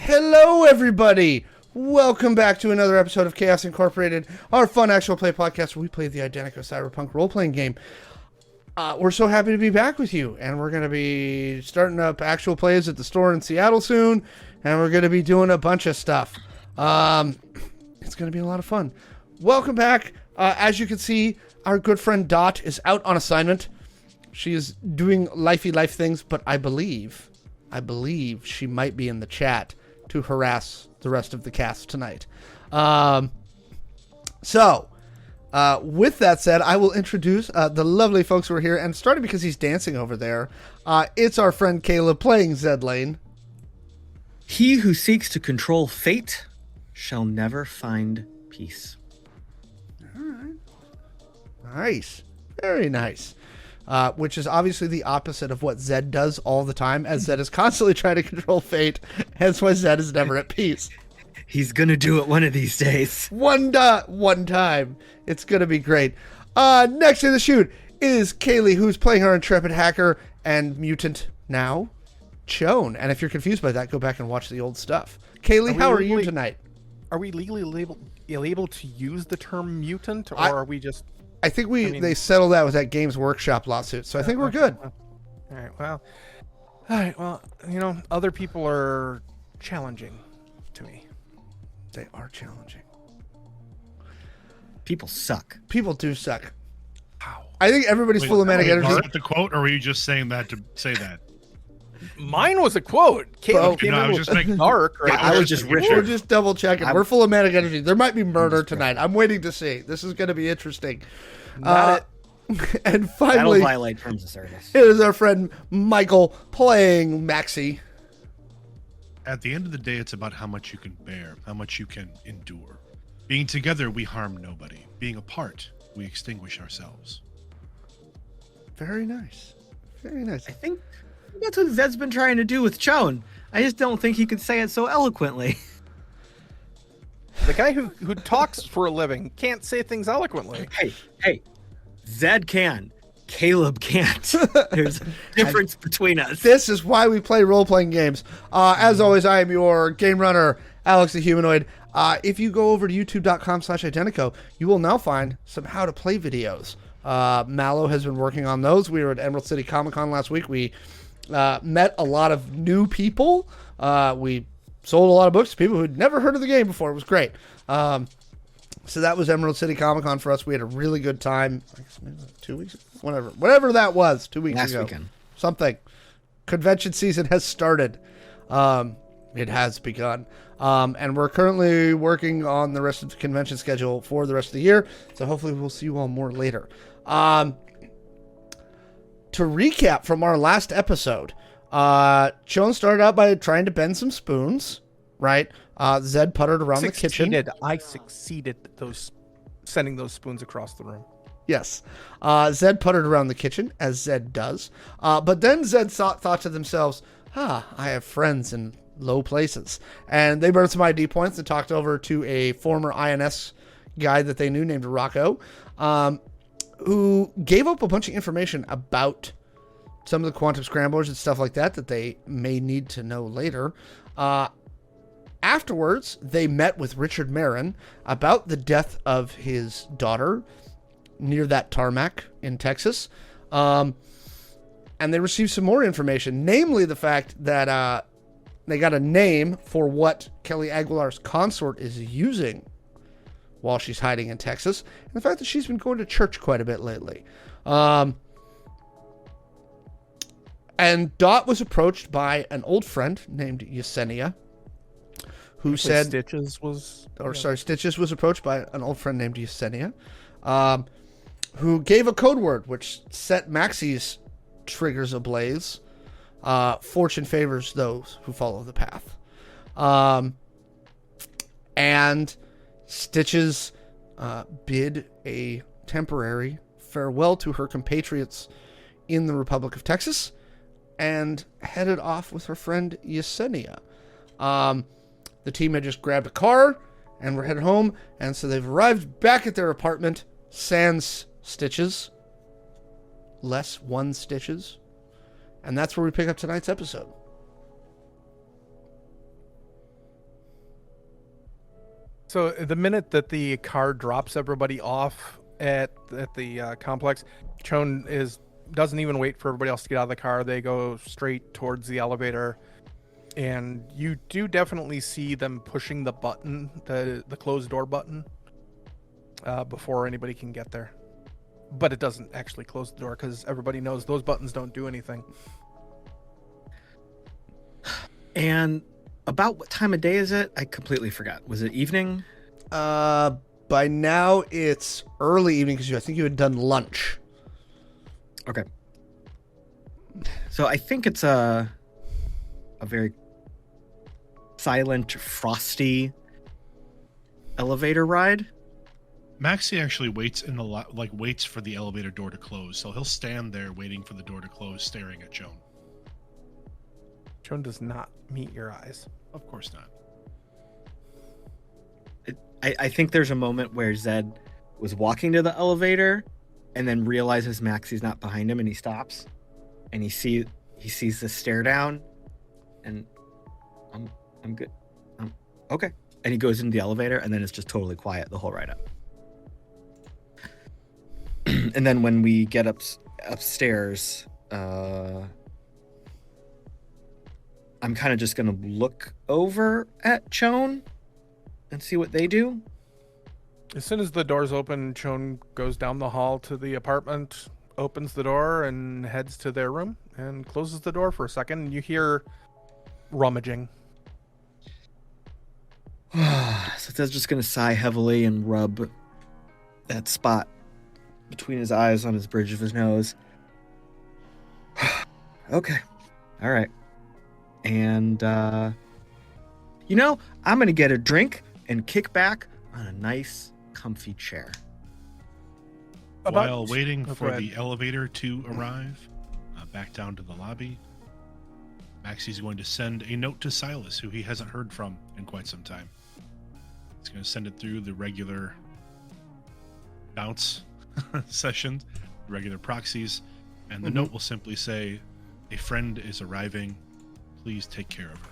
Hello, everybody. Welcome back to another episode of Chaos Incorporated, our fun actual play podcast where we play the Identico Cyberpunk role-playing game. We're so happy to be back with you, and we're going to be starting up actual plays at the store in Seattle soon, and we're going to be doing a bunch of stuff. It's going to be a lot of fun. Welcome back. As you can see, our good friend Dot is out on assignment. She is doing lifey life things, but I believe she might be in the chat to harass the rest of the cast tonight. So, with that said, I will introduce the lovely folks who are here, and starting because he's dancing over there, it's our friend Kaylee playing Zed Lane. He who seeks to control fate shall never find peace. All right. Nice. Very nice. Which is obviously the opposite of what Zed does all the time, as Zed is constantly trying to control fate, hence why Zed is never at peace. He's gonna do it one of these days. One time. It's gonna be great. Next in the shoot is Kaylee, who's playing our intrepid hacker and mutant now, Shawn. And if you're confused by that, go back and watch the old stuff. Kaylee, how are you tonight? Are we legally able to use the term mutant, or are we just... I think they settled that with that Games Workshop lawsuit, so I think we're good. All right, well, you know, other people are challenging to me. They are challenging. People suck. People do suck. How? I think everybody's full of manic energy. Was that the quote, or were you just saying that to say that? Mine was a quote. I was just making dark. Right? I was just Richard. We're just double checking. We're full of manic energy. There might be murder tonight. I'm waiting to see. This is going to be interesting. And finally, that'll violate terms of service. It is our friend Michael playing Maxi. At the end of the day, it's about how much you can bear, how much you can endure. Being together, we harm nobody. Being apart, we extinguish ourselves. Very nice. Very nice. I think that's what Zed's been trying to do with Shawn. I just don't think he could say it so eloquently. The guy who talks for a living can't say things eloquently. Hey, Zed can. Caleb can't. There's a difference between us. This is why we play role-playing games. As always, I am your game runner, Alex the Humanoid. If you go over to youtube.com/Identico, you will now find some how-to-play videos. Mallo has been working on those. We were at Emerald City Comic Con last week. We met a lot of new people. We sold a lot of books to people who'd never heard of the game before. It was great. So that was Emerald City Comic Con for us. We had a really good time. I guess maybe 2 weeks ago? Whatever that was, 2 weeks ago. Last weekend. Something. Convention season has started. It has begun. And we're currently working on the rest of the convention schedule for the rest of the year. So hopefully we'll see you all more later. To recap from our last episode, Shawn started out by trying to bend some spoons, right? Zed puttered around the kitchen. I succeeded sending those spoons across the room. Yes. Zed puttered around the kitchen, as Zed does. But then Zed thought to themselves, I have friends in low places. And they burned some ID points and talked over to a former INS guy that they knew named Rocco, who gave up a bunch of information about some of the quantum scramblers and stuff like that they may need to know later. Afterwards, they met with Richard Marin about the death of his daughter near that tarmac in Texas. And they received some more information, namely the fact that they got a name for what Kelly Aguilar's consort is using while she's hiding in Texas, and the fact that she's been going to church quite a bit lately. And Dot was approached by an old friend named Yesenia, who said... Stitches was... Stitches was approached by an old friend named Yesenia, who gave a code word, which set Maxi's triggers ablaze. Fortune favors those who follow the path. And Stitches bid a temporary farewell to her compatriots in the Republic of Texas and headed off with her friend Yesenia. The team had just grabbed a car and were headed home, and so they've arrived back at their apartment, sans Stitches. Less one Stitches. And that's where we pick up tonight's episode. So the minute that the car drops everybody off at the complex, Chon doesn't even wait for everybody else to get out of the car. They go straight towards the elevator, and you do definitely see them pushing the button, the closed door button, before anybody can get there. But it doesn't actually close the door because everybody knows those buttons don't do anything. And about what time of day is it? I completely forgot. Was it evening? By now it's early evening because I think you had done lunch. Okay. So I think it's a very silent, frosty elevator ride. Maxi actually waits in the waits for the elevator door to close, so he'll stand there waiting for the door to close, staring at Joan. Chon does not meet your eyes. Of course not. I think there's a moment where Zed was walking to the elevator and then realizes Maxi's not behind him, and he stops and he sees the stare down, and I'm good. Okay. And he goes into the elevator, and then it's just totally quiet the whole ride up. And then when we get upstairs, I'm kind of just going to look over at Chon and see what they do. As soon as the doors open, Chon goes down the hall to the apartment, opens the door, and heads to their room, and closes the door for a second. And you hear rummaging. So Zed's just going to sigh heavily and rub that spot between his eyes on his bridge of his nose. Okay. All right. And, I'm going to get a drink and kick back on a nice, comfy chair. While waiting for the elevator to arrive, back down to the lobby, Maxi's going to send a note to Silas, who he hasn't heard from in quite some time. He's going to send it through the regular bounce session, regular proxies, and the note will simply say, "A friend is arriving. Please take care of her."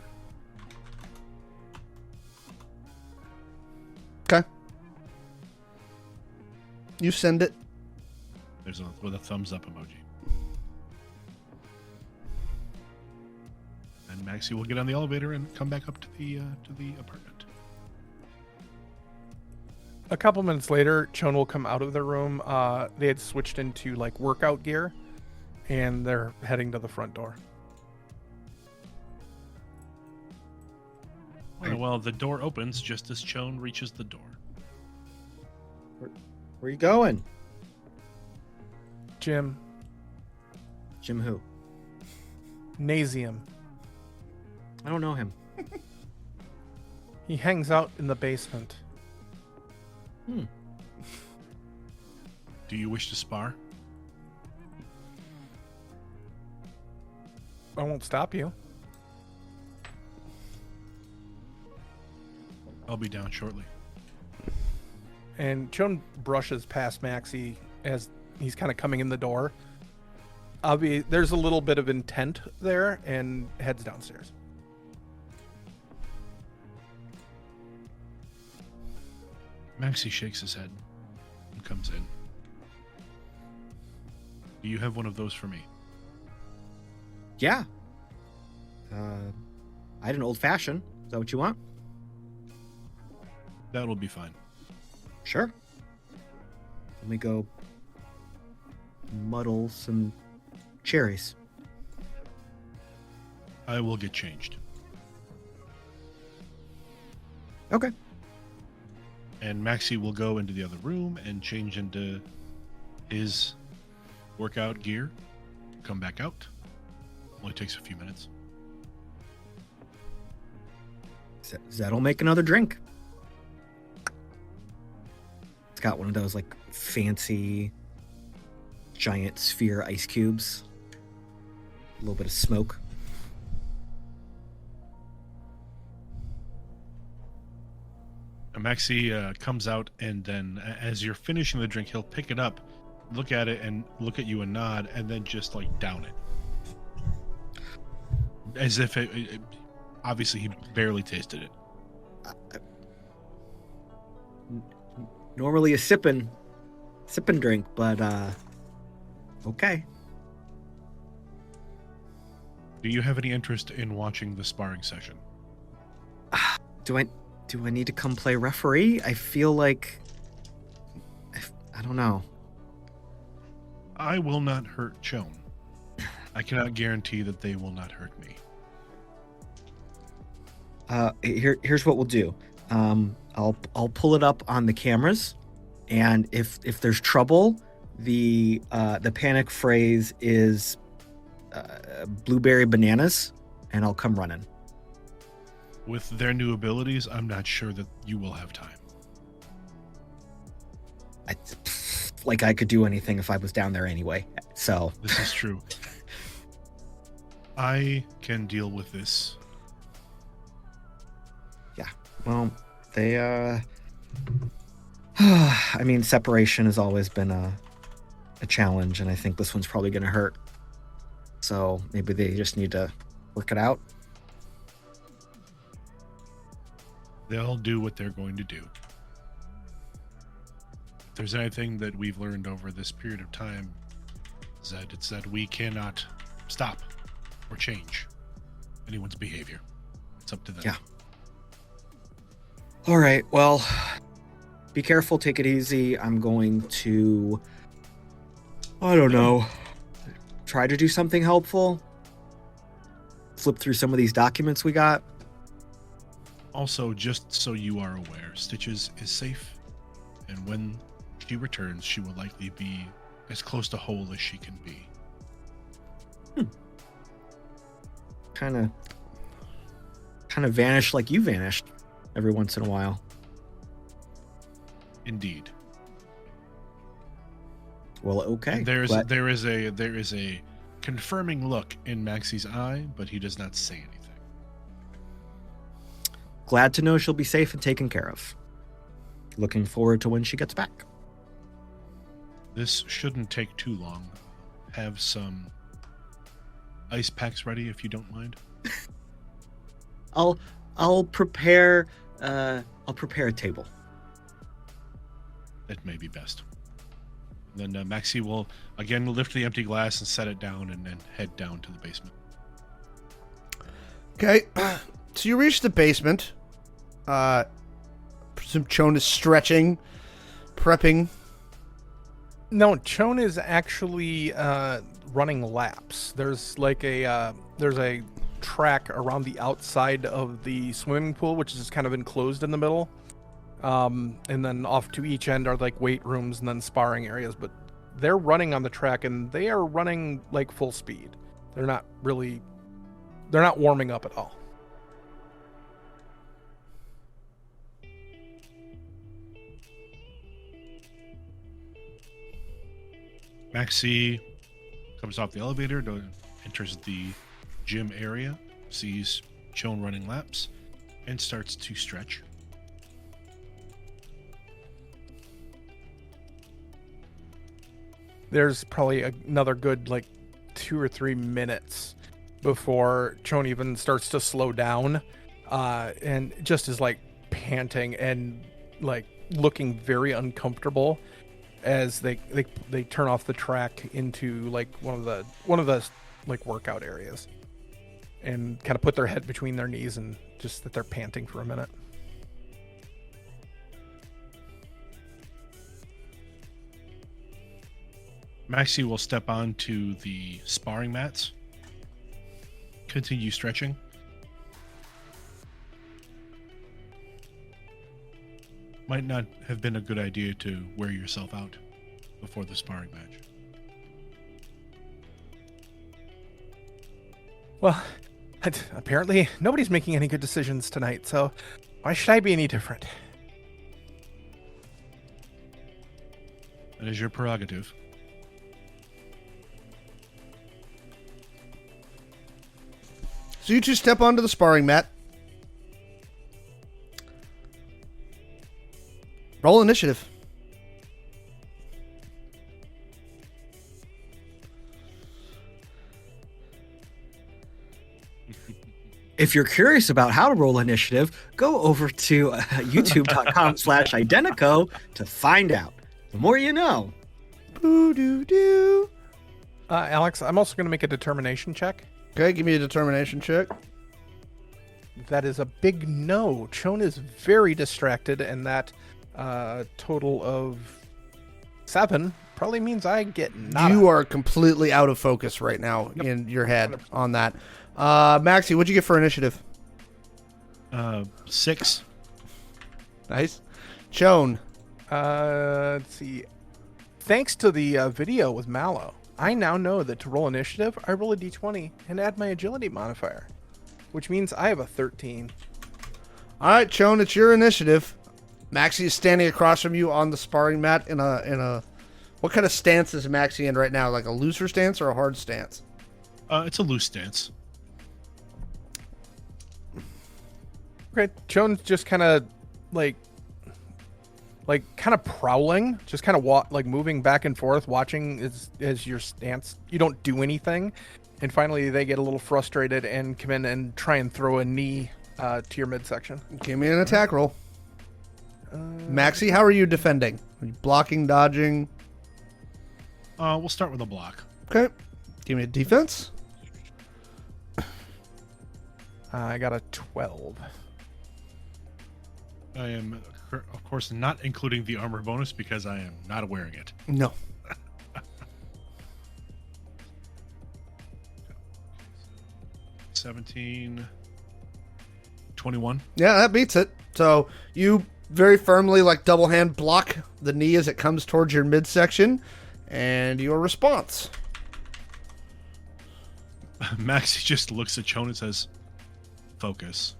Okay. You send it. With a thumbs up emoji. And Maxi will get on the elevator and come back up to the apartment. A couple minutes later, Chon will come out of the room. They had switched into workout gear, and they're heading to the front door. Well, the door opens just as Chon reaches the door. Where are you going? Jim. Jim who? Nazium. I don't know him. He hangs out in the basement. Do you wish to spar? I won't stop you. I'll be down shortly. And Chon brushes past Maxi as he's kind of coming in the door. There's a little bit of intent there, and heads downstairs. Maxi shakes his head and comes in. Do you have one of those for me? Yeah. I had an old fashioned. Is that what you want? That'll be fine. Sure. Let me go muddle some cherries. I will get changed. Okay. And Maxi will go into the other room and change into his workout gear. Come back out. Only takes a few minutes. Zed'll make another drink. It's got one of those like fancy giant sphere ice cubes. A little bit of smoke. And Maxi comes out, and then as you're finishing the drink, he'll pick it up, look at it, and look at you and nod, and then just like down it. As if obviously he barely tasted it. Normally a sipping drink, but okay. Do you have any interest in watching the sparring session? Do I need to come play referee? I feel like I don't know. I will not hurt Shawn. I cannot guarantee that they will not hurt me. Here's what we'll do. I'll pull it up on the cameras, and if there's trouble, the panic phrase is blueberry bananas, and I'll come running. With their new abilities, I'm not sure that you will have time. Like I could do anything if I was down there anyway. So This is true. I can deal with this. yeah. Well, they I mean, separation has always been a challenge, and I think this one's probably going to hurt. So maybe they just need to work it out. They'll do what they're going to do. If there's anything that we've learned over this period of time, it's that we cannot stop or change anyone's behavior. It's up to them. Yeah. All right. Well, be careful. Take it easy. I'm going to, I don't know, try to do something helpful. Flip through some of these documents we got. Also, just so you are aware, Stitches is safe, and when she returns, she will likely be as close to whole as she can be. Kind of vanish like you vanished every once in a while. Indeed. Well, okay. And there is a confirming look in Maxi's eye, but he does not say anything. Glad to know she'll be safe and taken care of. Looking forward to when she gets back. This shouldn't take too long. Have some ice packs ready if you don't mind. I'll prepare a table. That may be best. Then Maxi will again lift the empty glass and set it down, and then head down to the basement. Okay, so you reach the basement. Presume Shawn is stretching, prepping. No, Shawn is actually running laps. There's like a track around the outside of the swimming pool, which is kind of enclosed in the middle. And then off to each end are like weight rooms and then sparring areas. But they're running on the track, and they are running like full speed. They're not warming up at all. Maxi comes off the elevator, enters the gym area, sees Shawn running laps, and starts to stretch. There's probably another good like 2 or 3 minutes before Shawn even starts to slow down, and just is like panting and like looking very uncomfortable as they turn off the track into like one of the like workout areas, and kind of put their head between their knees and just that they're panting for a minute. Maxi will step onto the sparring mats. Continue stretching. Might not have been a good idea to wear yourself out before the sparring match. Well, apparently nobody's making any good decisions tonight, so why should I be any different? That is your prerogative. So you two step onto the sparring mat. Roll initiative. If you're curious about how to roll initiative, go over to youtube.com/Identico to find out. The more you know. Boo doo doo. Alex, I'm also going to make a determination check. Okay, give me a determination check. That is a big no. Chon is very distracted, and that total of 7 probably means I get nada. You are completely out of focus right now in your head on that. Maxi, what'd you get for initiative? 6. Nice. Chon. Let's see. Thanks to the video with Mallo, I now know that to roll initiative, I roll a d20 and add my agility modifier, which means I have a 13. All right, Chon, it's your initiative. Maxi is standing across from you on the sparring mat in a. What kind of stance is Maxi in right now? Like a looser stance or a hard stance? It's a loose stance. Okay, Chon's just kind of like kind of prowling, just kind of moving back and forth, watching as your stance. You don't do anything, and finally they get a little frustrated and come in and try and throw a knee to your midsection. Give me an attack roll. Maxi, how are you defending? Are you blocking, dodging? We'll start with a block. Okay. Give me a defense. I got a 12. I am, of course, not including the armor bonus because I am not wearing it. No. 17, 21. Yeah, that beats it. So you very firmly, like double hand, block the knee as it comes towards your midsection, and your response. Maxi just looks at Chon and says, "Focus."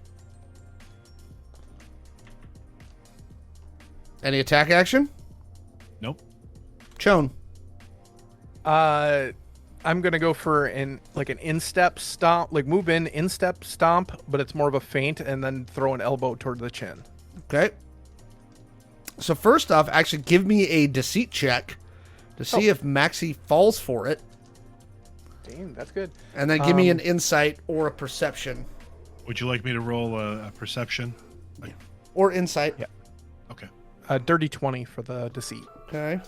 Any attack action? Nope. Chon. I'm gonna go for an instep stomp, like move in, instep stomp, but it's more of a feint, and then throw an elbow toward the chin. Okay. So first off, actually give me a deceit check to see if Maxi falls for it. Damn, that's good. And then give me an insight or a perception. Would you like me to roll a perception? Or insight. Yeah. Okay. A dirty 20 for the deceit. Okay.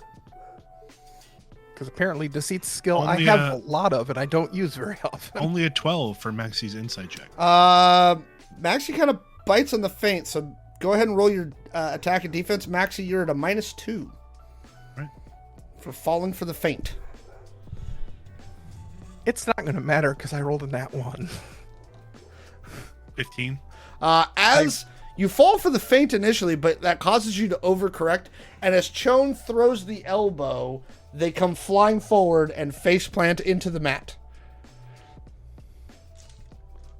Because apparently deceit's skill Only, I have a lot of, and I don't use very often. Only a 12 for Maxi's insight check. Maxi kind of bites on the feint, so go ahead and roll your attack and defense. Maxi, you're at a -2. Right. For falling for the feint. It's not going to matter because I rolled a nat 1. 15. As you fall for the feint initially, but that causes you to overcorrect, and as Chon throws the elbow, they come flying forward and face plant into the mat.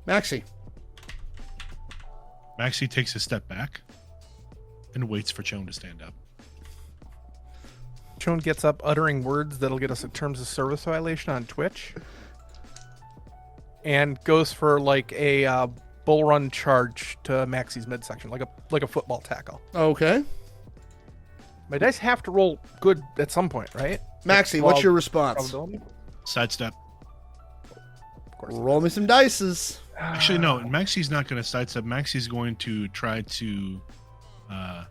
Maxi. Maxi takes a step back and waits for Chon to stand up. Chon gets up uttering words that'll get us a terms of service violation on Twitch. And goes for like a bull run charge to Maxi's midsection, like a football tackle. Okay. My dice have to roll good at some point, right? Maxi, what's your response? Probability? Sidestep. Of course. Roll me some dices. Actually, no. Maxi's not going to sidestep. Maxi's going to try to, I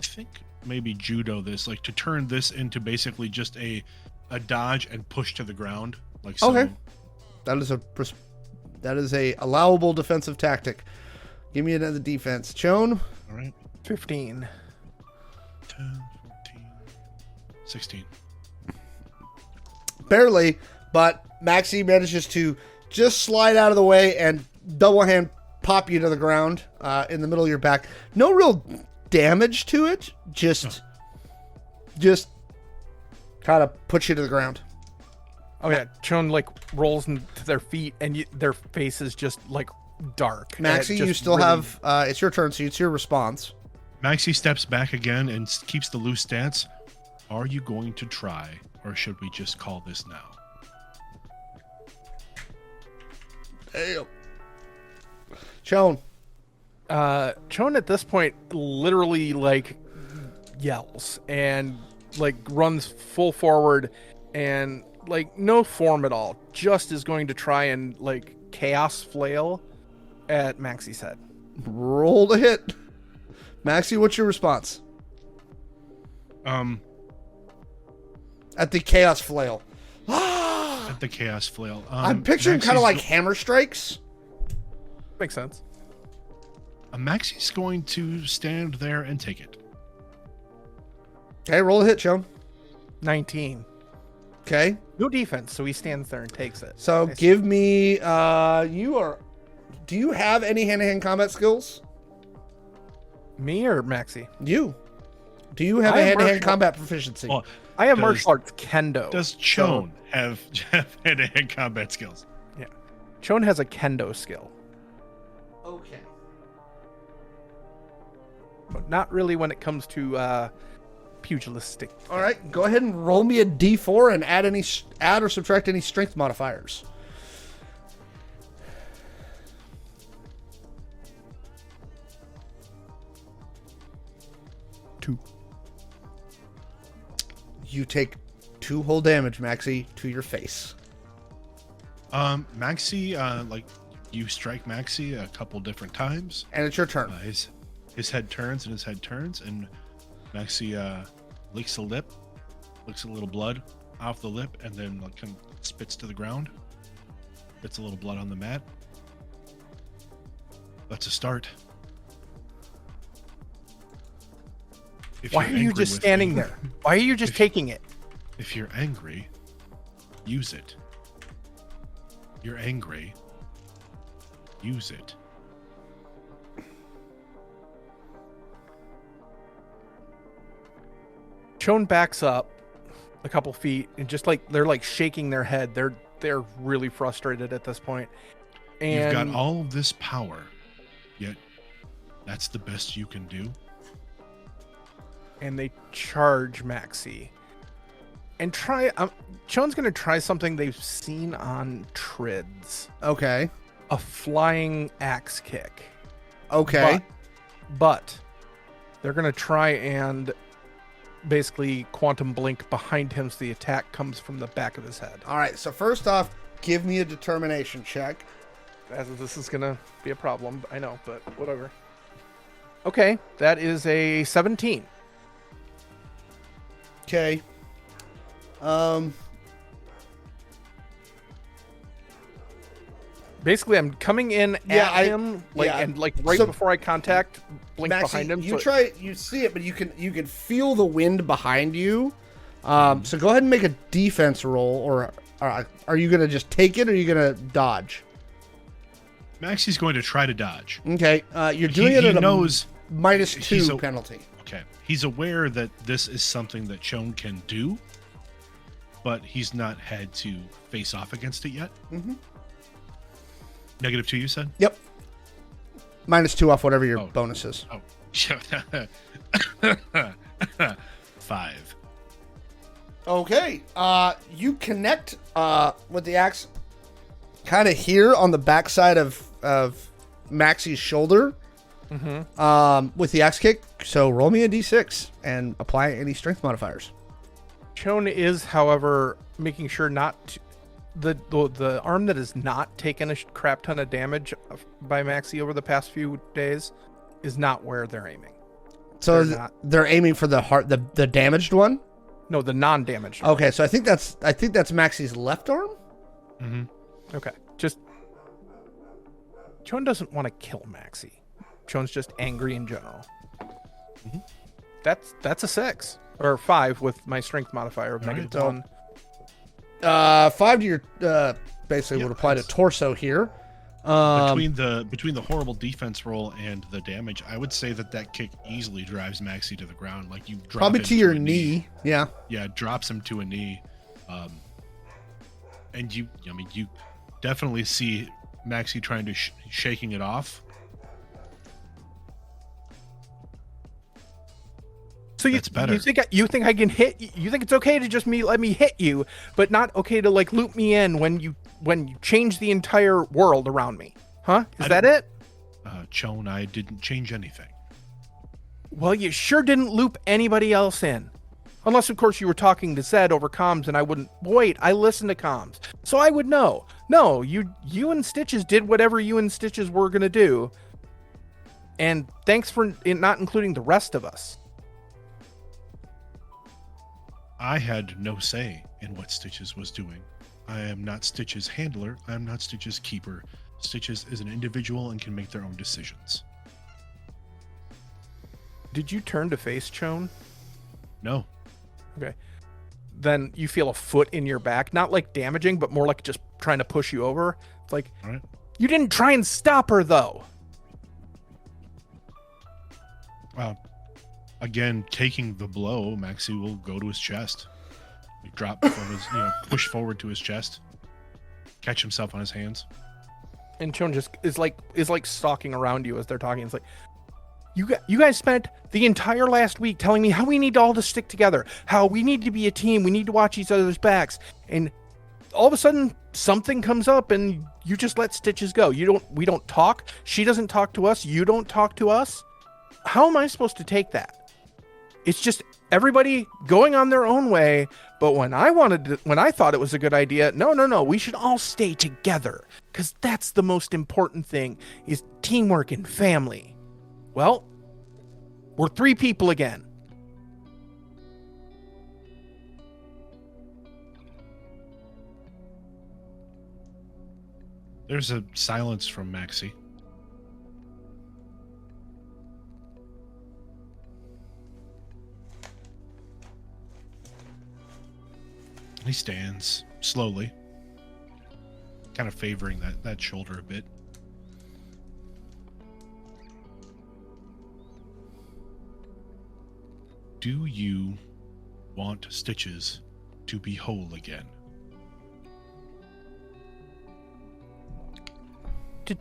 think maybe judo this, like to turn this into basically just a a dodge and push to the ground. Like so. Okay. That is a allowable defensive tactic. Give me another defense. Chone? All right. 15. 10, 14, 16. Barely, but Maxi manages to just slide out of the way and double hand pop you to the ground in the middle of your back. No real damage to it. Just kind of puts you to the ground. Oh yeah, Chone like rolls into their feet, and their face is just like dark. Maxi, you still have. It's your turn, so it's your response. Maxi steps back again and keeps the loose stance. Are you going to try, or should we just call this now? Damn. Chone. Chone at this point literally like yells and like runs full forward and like no form at all, just is going to try and like chaos flail at Maxi's head. Roll to hit. Maxi, what's your response? At At the chaos flail. the chaos flail. I'm picturing kind of like hammer strikes. Makes sense. Maxi's going to stand there and take it. Okay, roll a hit, Chone. 19. Okay. No defense, so he stands there and takes it. So Nice. give me do you have any hand-to-hand combat skills? Me or Maxi? You. Do you have I a have hand-to-hand martial- combat proficiency? Well, I have Does- martial arts kendo. does Chone have hand-to-hand combat skills? Yeah. Chone has a kendo skill, Okay. but not really when it comes to pugilistic. All right, go ahead and roll me a d4 and add or subtract any strength modifiers. Two. You take 2 whole damage, Maxi, to your face. Maxi, you strike Maxi a couple different times. And it's your turn. His head turns and Maxi licks a lip, licks a little blood off the lip, and then kind of spits to the ground. Spits a little blood on the mat. That's a start. If Why you're are you angry just with standing me- there? Why are you just taking it? If you're angry, use it. You're angry, use it. Chone backs up a couple feet and just like they're like shaking their head. They're really frustrated at this point. And You've got all of this power, yet that's the best you can do. and they charge Maxi. And Chone's going to try something they've seen on Trids. Okay. A flying axe kick. Okay. But they're going to try and basically quantum blink behind him so the attack comes from the back of his head. All right. So first off, give me a determination check. As if this is going to be a problem. I know, but whatever. Okay, that is a 17. Okay. Basically, I'm coming in Yeah, at him, and right So- before I contact, blink Maxi, behind him. you see it, but you can feel the wind behind you. So go ahead and make a defense roll, or are you gonna just take it, or are you gonna dodge? Maxi's going to try to dodge. Okay, you're doing it at knows a minus he's 2 a- penalty. Okay. He's aware that this is something that Shawn can do, but he's not had to face off against it yet. Mhm. -2, you said? Yep. Minus 2 off whatever your Oh. bonus is. Oh. 5. Okay. You connect with the axe kind of here on the backside of Maxi's shoulder with the axe kick. So roll me a d6 and apply any strength modifiers. Chone is, however, making sure not to, the arm that has not taken a crap ton of damage by Maxi over the past few days is not where they're aiming. So They're not. they're aiming for the damaged one? No, the non-damaged. Okay, so I think that's Maxi's left arm. Mm-hmm. Okay. Just Shawn doesn't want to kill Maxi. Shawn's just angry in general. Mhm. That's a 6 or 5 with my strength modifier of All right, -1. 5 to your basically Yeah, would apply to that's- torso here. Between the horrible defense roll and the damage, I would say that kick easily drives Maxi to the ground. Like you drop Probably him to your a knee. Yeah. Yeah, it drops him to a knee. And you definitely see Maxi trying to shaking it off. So That's better. you think I can hit? You think it's okay to just let me hit you, but not okay to like loop me in when you change the entire world around me? Huh? Is that it? Shawn, I didn't change anything. Well, you sure didn't loop anybody else in. Unless, of course, you were talking to Zed over comms and I wouldn't. Wait, I listen to comms. So I would know. No, you and Stitches did whatever you and Stitches were going to do. And thanks for not including the rest of us. I had no say in what Stitches was doing. I am not Stitches' handler. I am not Stitches' keeper. Stitches is an individual and can make their own decisions. Did you turn to face Shawn? No. Okay. Then you feel a foot in your back. Not like damaging, but more like just trying to push you over. It's like, All right. you didn't try and stop her, though. Again, taking the blow, Maxi will go to his chest. Drop from his, push forward to his chest. Catch himself on his hands. And Shawn just is like stalking around you as they're talking. It's like, you guys spent the entire last week telling me how we need all to stick together, how we need to be a team, we need to watch each other's backs, and all of a sudden something comes up and you just let Stitches go. We don't talk. She doesn't talk to us. You don't talk to us. How am I supposed to take that? It's just everybody going on their own way. But when I thought it was a good idea, no, we should all stay together because that's the most important thing is teamwork and family. Well, we're 3 people again. There's a silence from Maxi. He stands slowly, kind of favoring that shoulder a bit. Do you want Stitches to be whole again?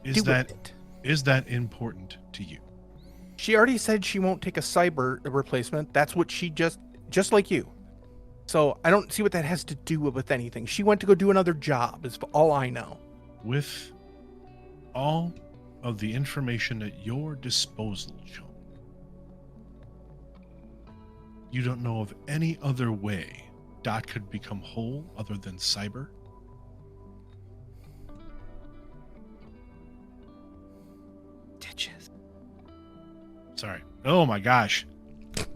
Is that important to you? She already said she won't take a cyber replacement. That's what she just like you. So I don't see what that has to do with anything. She went to go do another job, is all I know. With all of the information at your disposal, Shawn, you don't know of any other way Dot could become whole other than cyber? Stitches. Sorry. Oh my gosh.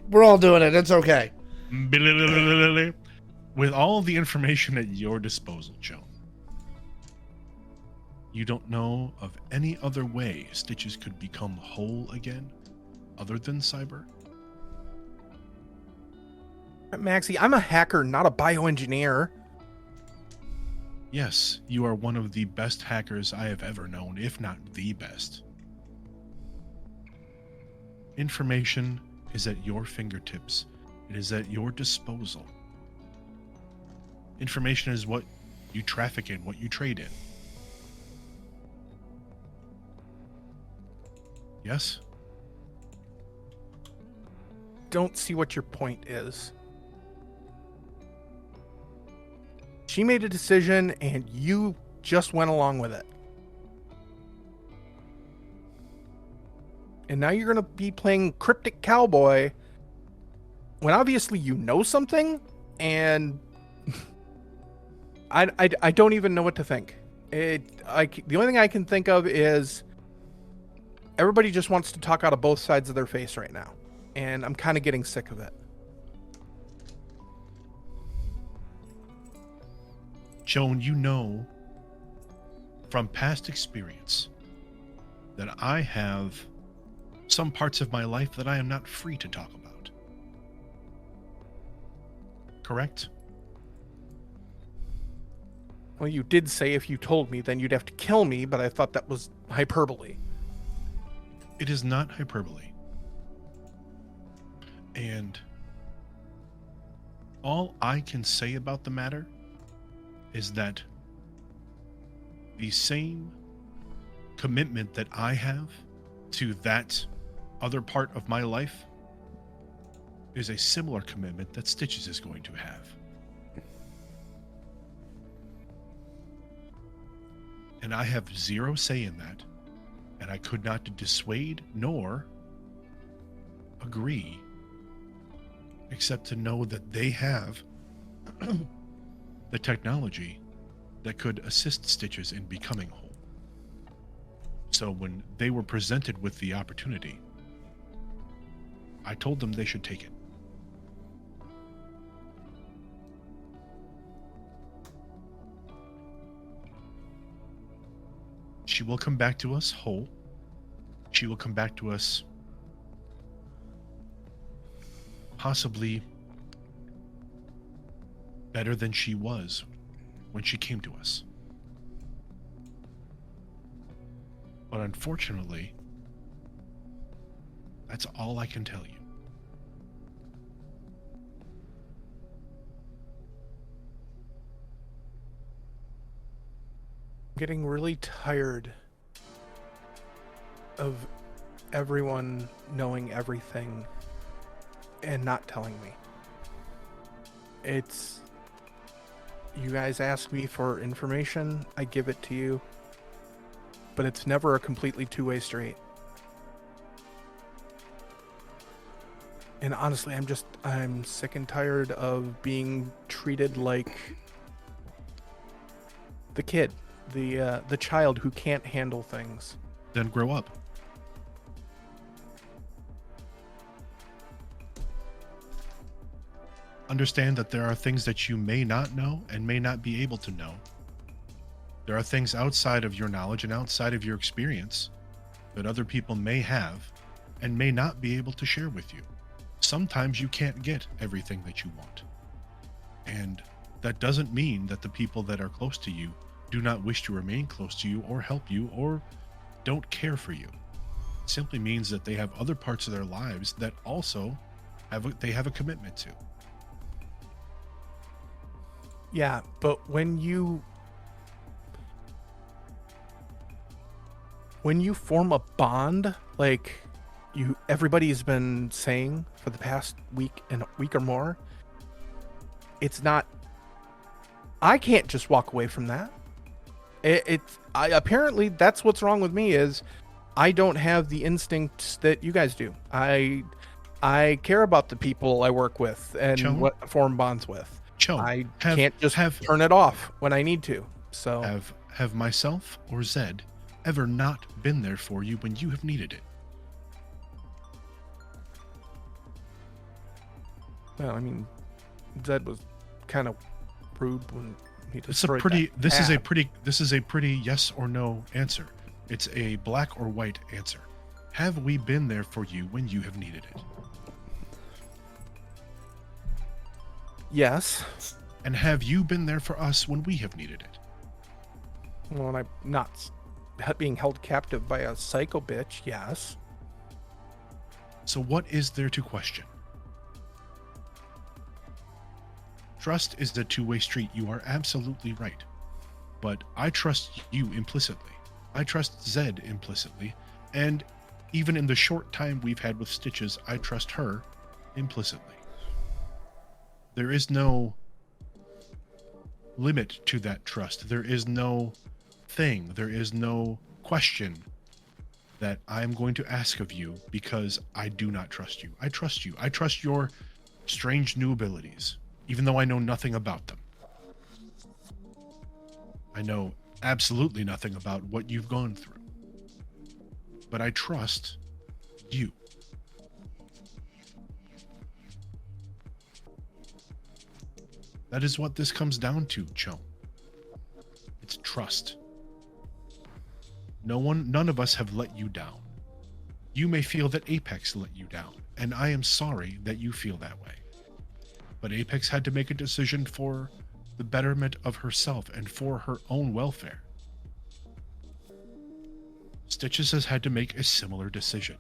We're all doing it. It's okay. With all the information at your disposal, Shawn, you don't know of any other way Stitches could become whole again other than cyber? Maxi, I'm a hacker, not a bioengineer. Yes, you are one of the best hackers I have ever known, if not the best. Information is at your fingertips. It is at your disposal. Information is what you traffic in, what you trade in. Yes? Don't see what your point is. She made a decision and you just went along with it. And now you're going to be playing cryptic cowboy when obviously you know something, and I don't even know what to think. The only thing I can think of is everybody just wants to talk out of both sides of their face right now, and I'm kind of getting sick of it. Joan, you know from past experience that I have some parts of my life that I am not free to talk about. Correct? Well, you did say if you told me, then you'd have to kill me, but I thought that was hyperbole. It is not hyperbole. And all I can say about the matter is that the same commitment that I have to that other part of my life is a similar commitment that Stitches is going to have. And I have zero say in that, and I could not dissuade nor agree, except to know that they have the technology that could assist Stitches in becoming whole. So when they were presented with the opportunity, I told them they should take it. She will come back to us whole. She will come back to us possibly better than she was when she came to us. But unfortunately, that's all I can tell you. Getting really tired of everyone knowing everything and not telling me. It's, you guys ask me for information, I give it to you, but it's never a completely two-way street. And honestly, I'm sick and tired of being treated like the kid, the child who can't handle things. Then grow up. Understand that there are things that you may not know and may not be able to know. There are things outside of your knowledge and outside of your experience that other people may have and may not be able to share with you. Sometimes you can't get everything that you want. And that doesn't mean that the people that are close to you do not wish to remain close to you or help you or don't care for you. It simply means that they have other parts of their lives that also they have a commitment to. Yeah, but when you form a bond, like everybody's been saying for the past week or more, it's not, I can't just walk away from that. Apparently that's what's wrong with me, is I don't have the instincts that you guys do. I care about the people I work with and Shawn? what I form bonds with. Shawn, I can't just turn it off when I need to. So have myself or Zed ever not been there for you when you have needed it? Well, I mean, Zed was kind of rude when he This is a pretty yes or no answer. It's a black or white answer. Have we been there for you when you have needed it? Yes. And have you been there for us when we have needed it? Well, and I'm not being held captive by a psycho bitch, yes. So what is there to question? Trust is a two-way street. You are absolutely right. But I trust you implicitly. I trust Zed implicitly. And even in the short time we've had with Stitches, I trust her implicitly. There is no limit to that trust. There is no thing. There is no question that I'm going to ask of you because I do not trust you. I trust you. I trust your strange new abilities, even though I know nothing about them. I know absolutely nothing about what you've gone through. But I trust you. That is what this comes down to, Cho. It's trust. None of us have let you down. You may feel that Apex let you down, and I am sorry that you feel that way. But Apex had to make a decision for the betterment of herself and for her own welfare. Stitches has had to make a similar decision.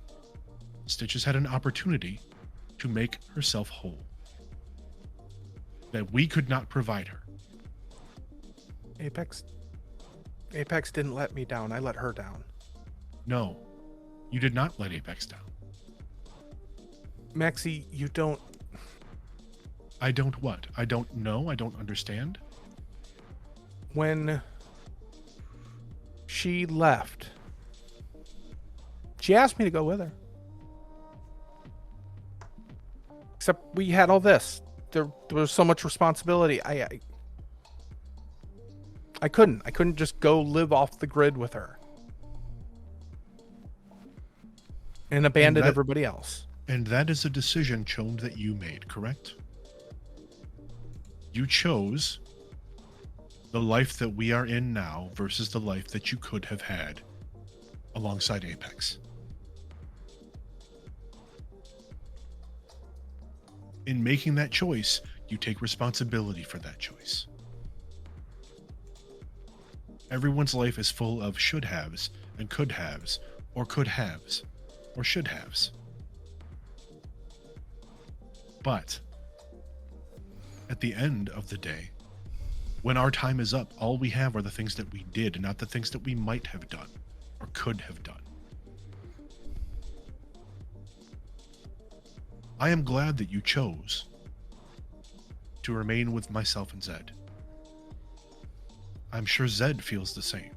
Stitches had an opportunity to make herself whole that we could not provide her. Apex didn't let me down. I let her down. No, you did not let Apex down. Maxi, you don't... I don't what? I don't know? I don't understand? When she left, she asked me to go with her. Except we had all this. There was so much responsibility. I couldn't just go live off the grid with her and abandon everybody else. And that is a decision, Chone, that you made, correct? You chose the life that we are in now versus the life that you could have had alongside Apex. In making that choice, you take responsibility for that choice. Everyone's life is full of should-haves and could-haves, or could-haves, or should-haves. But at the end of the day, when our time is up, all we have are the things that we did and not the things that we might have done or could have done. I am glad that you chose to remain with myself and Zed. I'm sure Zed feels the same.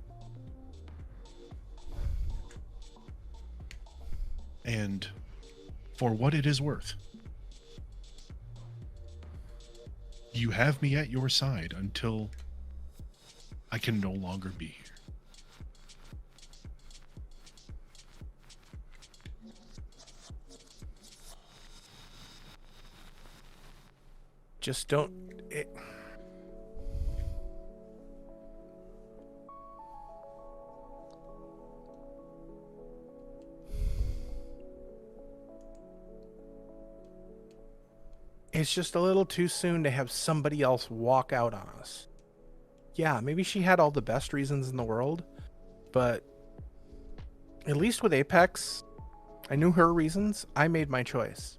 And for what it is worth, you have me at your side until I can no longer be here. Just don't... It's just a little too soon to have somebody else walk out on us. Yeah, maybe she had all the best reasons in the world, but at least with Apex, I knew her reasons. I made my choice.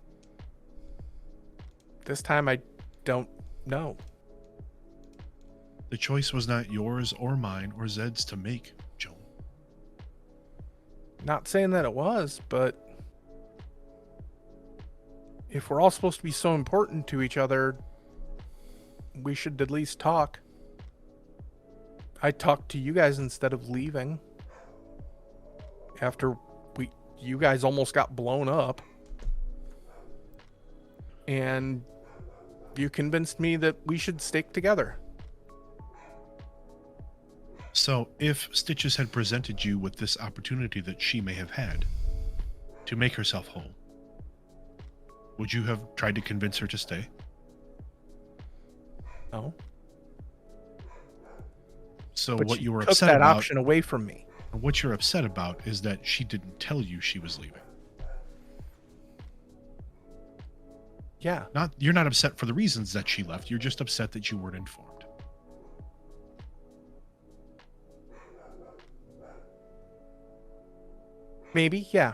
This time I don't know. The choice was not yours or mine or Zed's to make, Joan. Not saying that it was, but if we're all supposed to be so important to each other, we should at least talk. I talked to you guys instead of leaving. After you guys almost got blown up. And you convinced me that we should stick together. So, if Stitches had presented you with this opportunity that she may have had to make herself whole, would you have tried to convince her to stay? No. So But what she you were took upset that about, option away from me. what you're upset about is that she didn't tell you she was leaving. Yeah. You're not upset for the reasons that she left. You're just upset that you weren't informed. Maybe, yeah.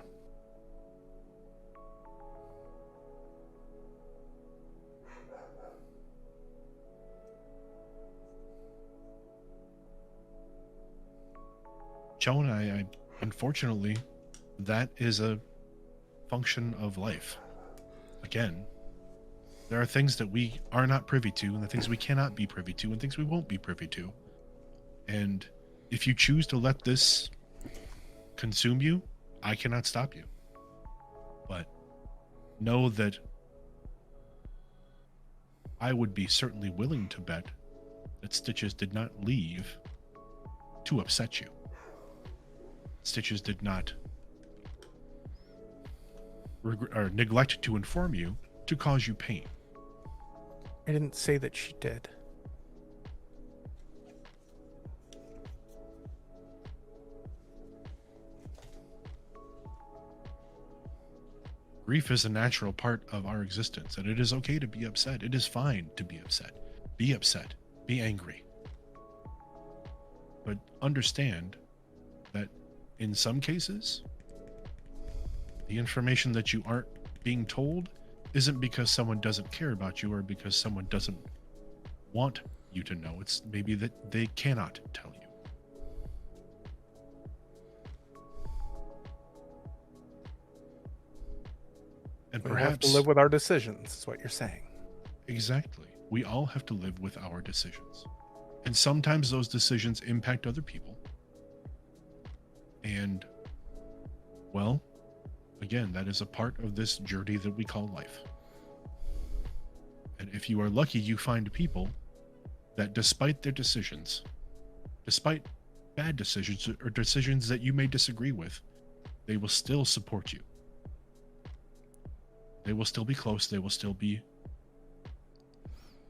Joan, I unfortunately, that is a function of life. Again, there are things that we are not privy to, and the things we cannot be privy to, and things we won't be privy to. And if you choose to let this consume you, I cannot stop you. But know that I would be certainly willing to bet that Stitches did not leave to upset you. Stitches did not neglect to inform you to cause you pain. I didn't say that she did. Grief is a natural part of our existence, and it is okay to be upset. It is fine to be upset. Be upset. Be angry. But understand that in some cases, the information that you aren't being told isn't because someone doesn't care about you or because someone doesn't want you to know. It's maybe that they cannot tell you. And We have perhaps to live with our decisions, is what you're saying. exactly. We all have to live with our decisions. And sometimes those decisions impact other people. And, well, again, that is a part of this journey that we call life. And if you are lucky, you find people that despite their decisions, despite bad decisions or decisions that you may disagree with, they will still support you. They will still be close. They will still be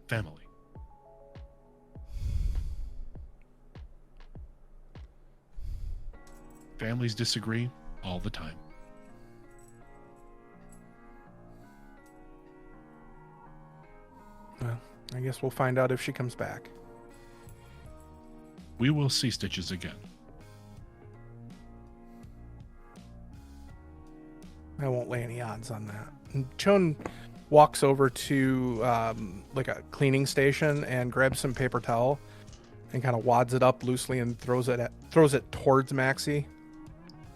family. Families disagree all the time. Well, I guess we'll find out if she comes back. We will see Stitches again. I won't lay any odds on that. And Chon walks over to like a cleaning station and grabs some paper towel and kind of wads it up loosely and throws it towards Maxi.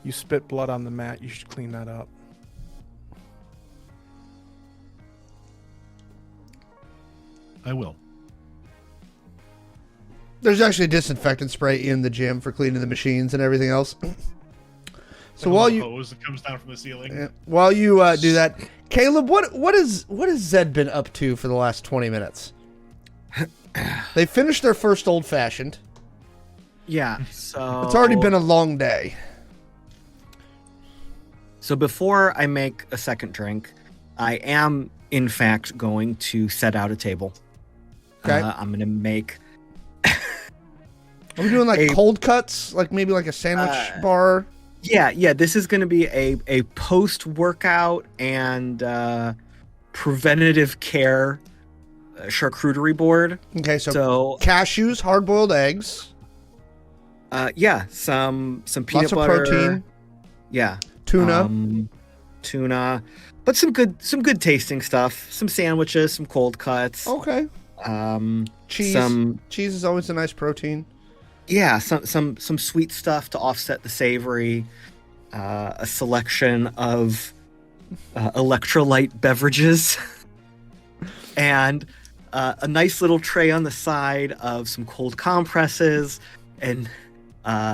You spit blood on the mat. You should clean that up. I will. There's actually disinfectant spray in the gym for cleaning the machines and everything else. So while you hose that comes down from the ceiling. do that, Caleb, what has Zed been up to for the last 20 minutes? They finished their first old fashioned. Yeah, so It's already been a long day. So before I make a second drink, I am in fact going to set out a table. Okay. I'm going to make. Are we doing like cold cuts, like maybe like a sandwich bar? Yeah. This is going to be a post-workout and preventative care charcuterie board. Okay, so cashews, hard-boiled eggs, yeah, some peanut lots of butter, protein, yeah, tuna, but some good tasting stuff. Some sandwiches, some cold cuts. Okay. Cheese. Cheese is always a nice protein. Yeah, some sweet stuff to offset the savory. A selection of electrolyte beverages, and a nice little tray on the side of some cold compresses and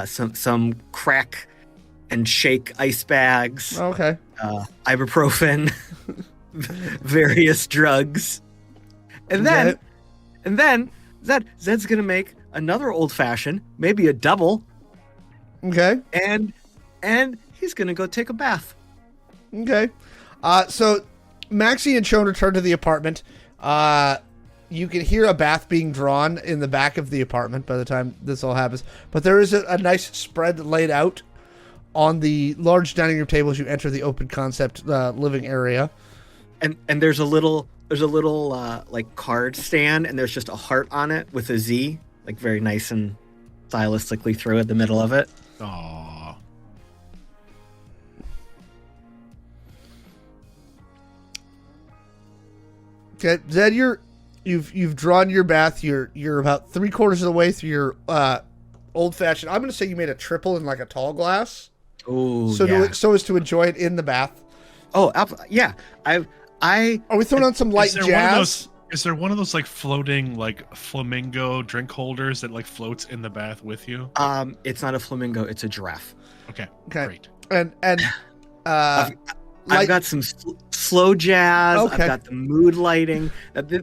some crack and shake ice bags. Okay. Ibuprofen, various drugs, and then Zed's gonna make another old fashioned, maybe a double. Okay. And he's gonna go take a bath. Okay. So Maxi and Shawn return to the apartment. You can hear a bath being drawn in the back of the apartment by the time this all happens. But there is a nice spread laid out on the large dining room table as you enter the open concept living area. And there's a little like card stand, and there's just a heart on it with a Z, like very nice and stylistically through at the middle of it. Aww. Okay, Zed, you've drawn your bath. You're about 3/4 of the way through your old fashioned. I'm going to say you made a triple in like a tall glass. Oh, So as to enjoy it in the bath. Oh, yeah. Are we throwing on some light jazz? Is there one of those like floating like flamingo drink holders that like floats in the bath with you? It's not a flamingo, it's a giraffe. Okay. Great. And I've got some slow jazz. Okay. I've got the mood lighting.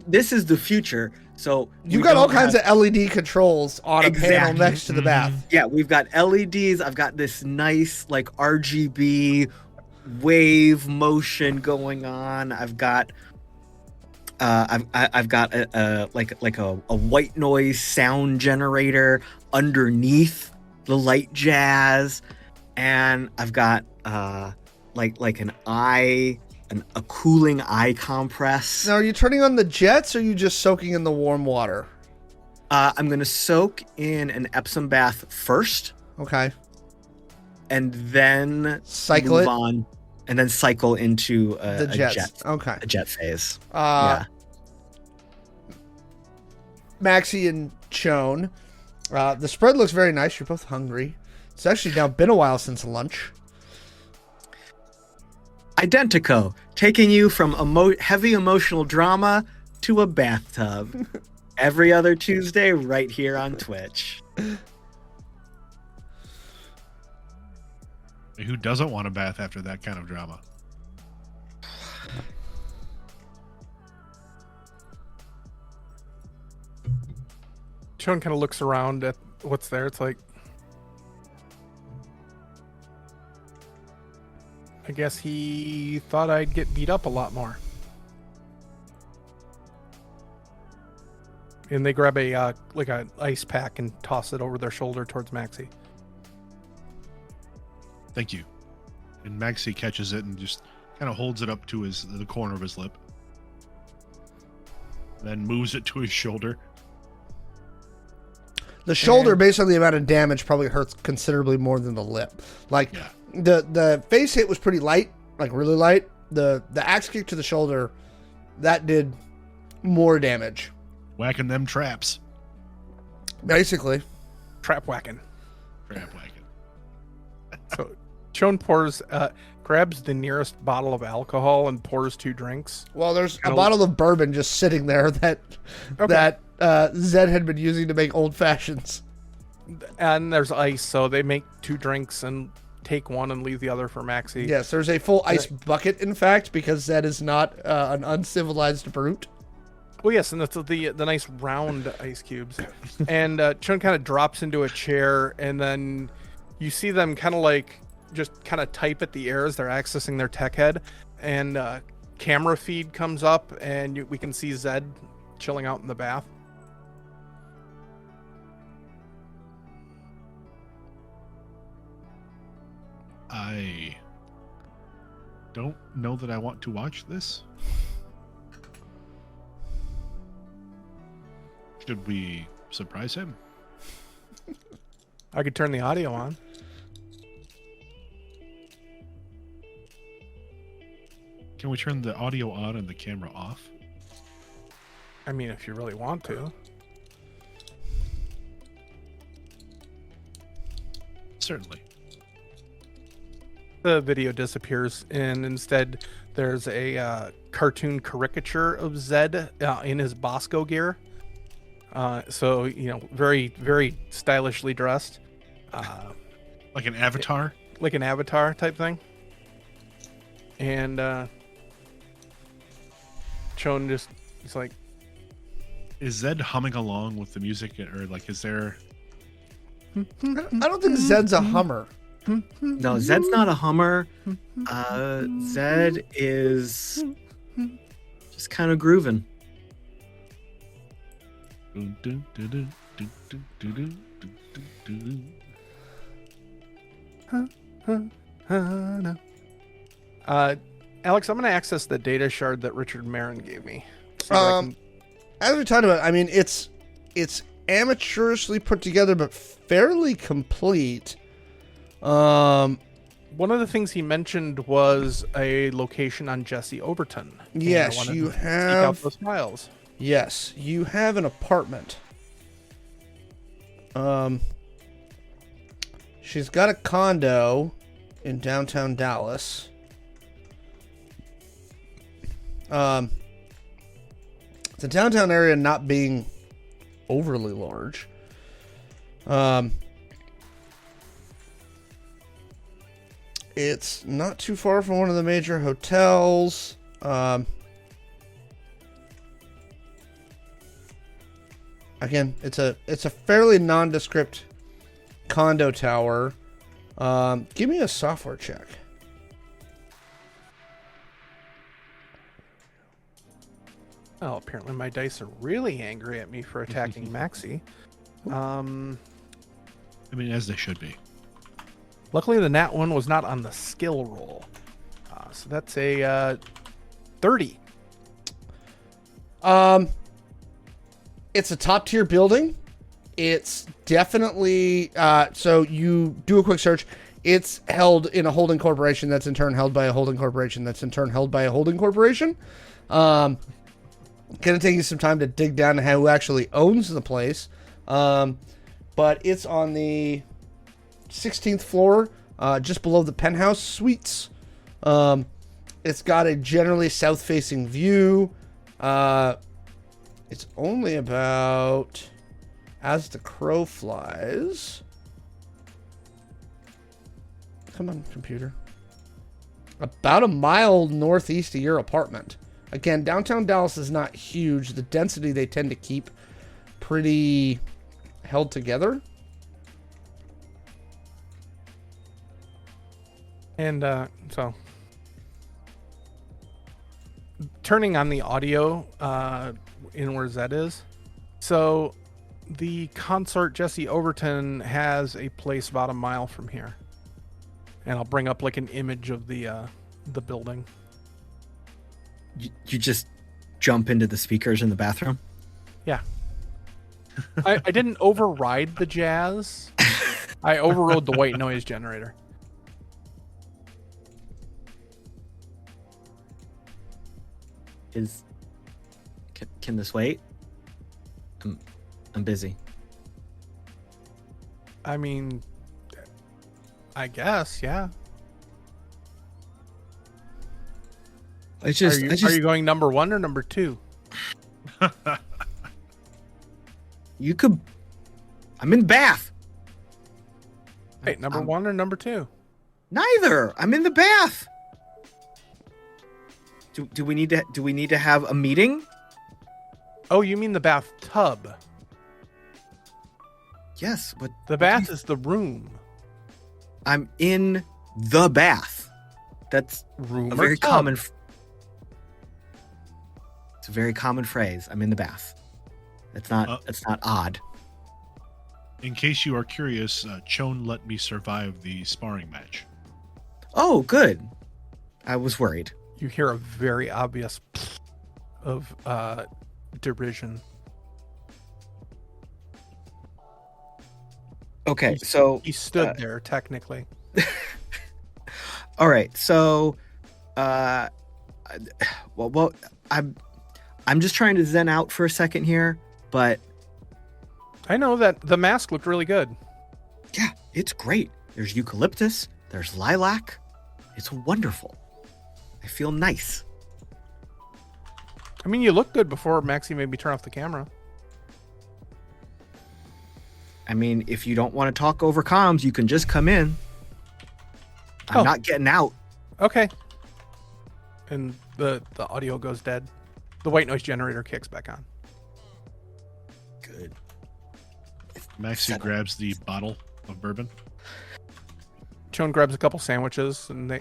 This is the future. So you've got all kinds of LED controls on a panel next to the bath. Yeah, we've got LEDs. I've got this nice like RGB wave motion going on. I've got I've got a white noise sound generator underneath the light jazz, and I've got like an eye a cooling eye compress. Now, are you turning on the jets, or are you just soaking in the warm water? I'm going to soak in an Epsom bath first. Okay. And then Cycle move it? on, and then cycle into The jets. Okay. a jet phase. Maxi and Shawn. The spread looks very nice. You're both hungry. It's actually now been a while since lunch. Identico, taking you from heavy emotional drama to a bathtub. Every other Tuesday, right here on Twitch. Who doesn't want a bath after that kind of drama? Shawn kind of looks around at what's there. It's like, I guess he thought I'd get beat up a lot more. And they grab a like an ice pack and toss it over their shoulder towards Maxi. Thank you. And Maxi catches it and just kind of holds it up to the corner of his lip. Then moves it to his shoulder. The shoulder, based on the amount of damage, probably hurts considerably more than the lip. Like, Yeah. the face hit was pretty light, like really light. The axe kick to the shoulder, that did more damage. Whacking them traps. Basically. Trap whacking. Trap whacking. So Shawn grabs the nearest bottle of alcohol and pours 2 drinks. Well, there's a bottle of bourbon just sitting there that Zed had been using to make old fashions. And there's ice, so they make 2 drinks and take one and leave the other for Maxi. Yes, there's a full ice bucket, in fact, because Zed is not an uncivilized brute. Well, yes, and that's the nice round ice cubes. And Shawn kind of drops into a chair, and then you see them kind of like just kind of type at the air as they're accessing their tech head. And camera feed comes up, and we can see Zed chilling out in the bath. I don't know that I want to watch this. Should we surprise him? I could turn the audio on. Can we turn the audio on and the camera off? I mean, if you really want to. Certainly. The video disappears, and instead there's a cartoon caricature of Zed in his Bosco gear. So, very, very stylishly dressed. Like an avatar? Like an avatar type thing. And Shawn he's like... Is Zed humming along with the music, or like, is there... I don't think Zed's a hummer. No, Zed's not a hummer. Zed is just kind of grooving. Alex, I'm going to access the data shard that Richard Marin gave me. So As we talked about, I mean, it's amateurishly put together, but fairly complete. One of the things he mentioned was a location on Jesse Overton. Yes, you have. Seek out those files. Yes, you have an apartment. She's got a condo in downtown Dallas. The downtown area not being overly large. It's not too far from one of the major hotels. Again, it's a fairly nondescript condo tower. Give me a software check. Oh, apparently my dice are really angry at me for attacking Maxi. I mean, as they should be. Luckily, the nat one was not on the skill roll. So that's a 30. It's a top tier building. It's definitely so you do a quick search. It's held in a holding corporation that's in turn held by a holding corporation that's in turn held by a holding corporation. Gonna take you some time to dig down to who actually owns the place. But it's on the 16th floor, just below the penthouse suites. It's got a generally south-facing view. It's only about, as the crow flies. Come on, computer. About a mile northeast of your apartment. Again, downtown Dallas is not huge. The density they tend to keep pretty held together. And so turning on the audio in where Zed is. So the consort Jesse Overton has a place about a mile from here. And I'll bring up like an image of the building. You just jump into the speakers in the bathroom? Yeah. I didn't override the jazz. I overrode the white noise generator. Can this wait? I'm busy. I mean, I guess, yeah. Are you going number 1 or number 2? You could. I'm in the bath. Wait, number 1 or number 2? Neither. I'm in the bath. Do we need to have a meeting? Oh, you mean the bathtub? Yes, but The bath is the room. I'm in the bath. That's Room a or very tub? common. It's a very common phrase. I'm in the bath. It's not. It's not odd. In case you are curious, Chone let me survive the sparring match. Oh, good. I was worried. You hear a very obvious of derision. Okay, so He stood there technically. all right, so well, I'm just trying to zen out for a second here, but I know that the mask looked really good. yeah, it's great. There's eucalyptus, there's lilac. It's wonderful. I feel nice. I mean, you look good before Maxi made me turn off the camera. I mean, if you don't want to talk over comms, you can just come in. I'm not getting out. Okay. And the audio goes dead. The white noise generator kicks back on. Good. Maxi grabs the bottle of bourbon. Chone grabs a couple sandwiches and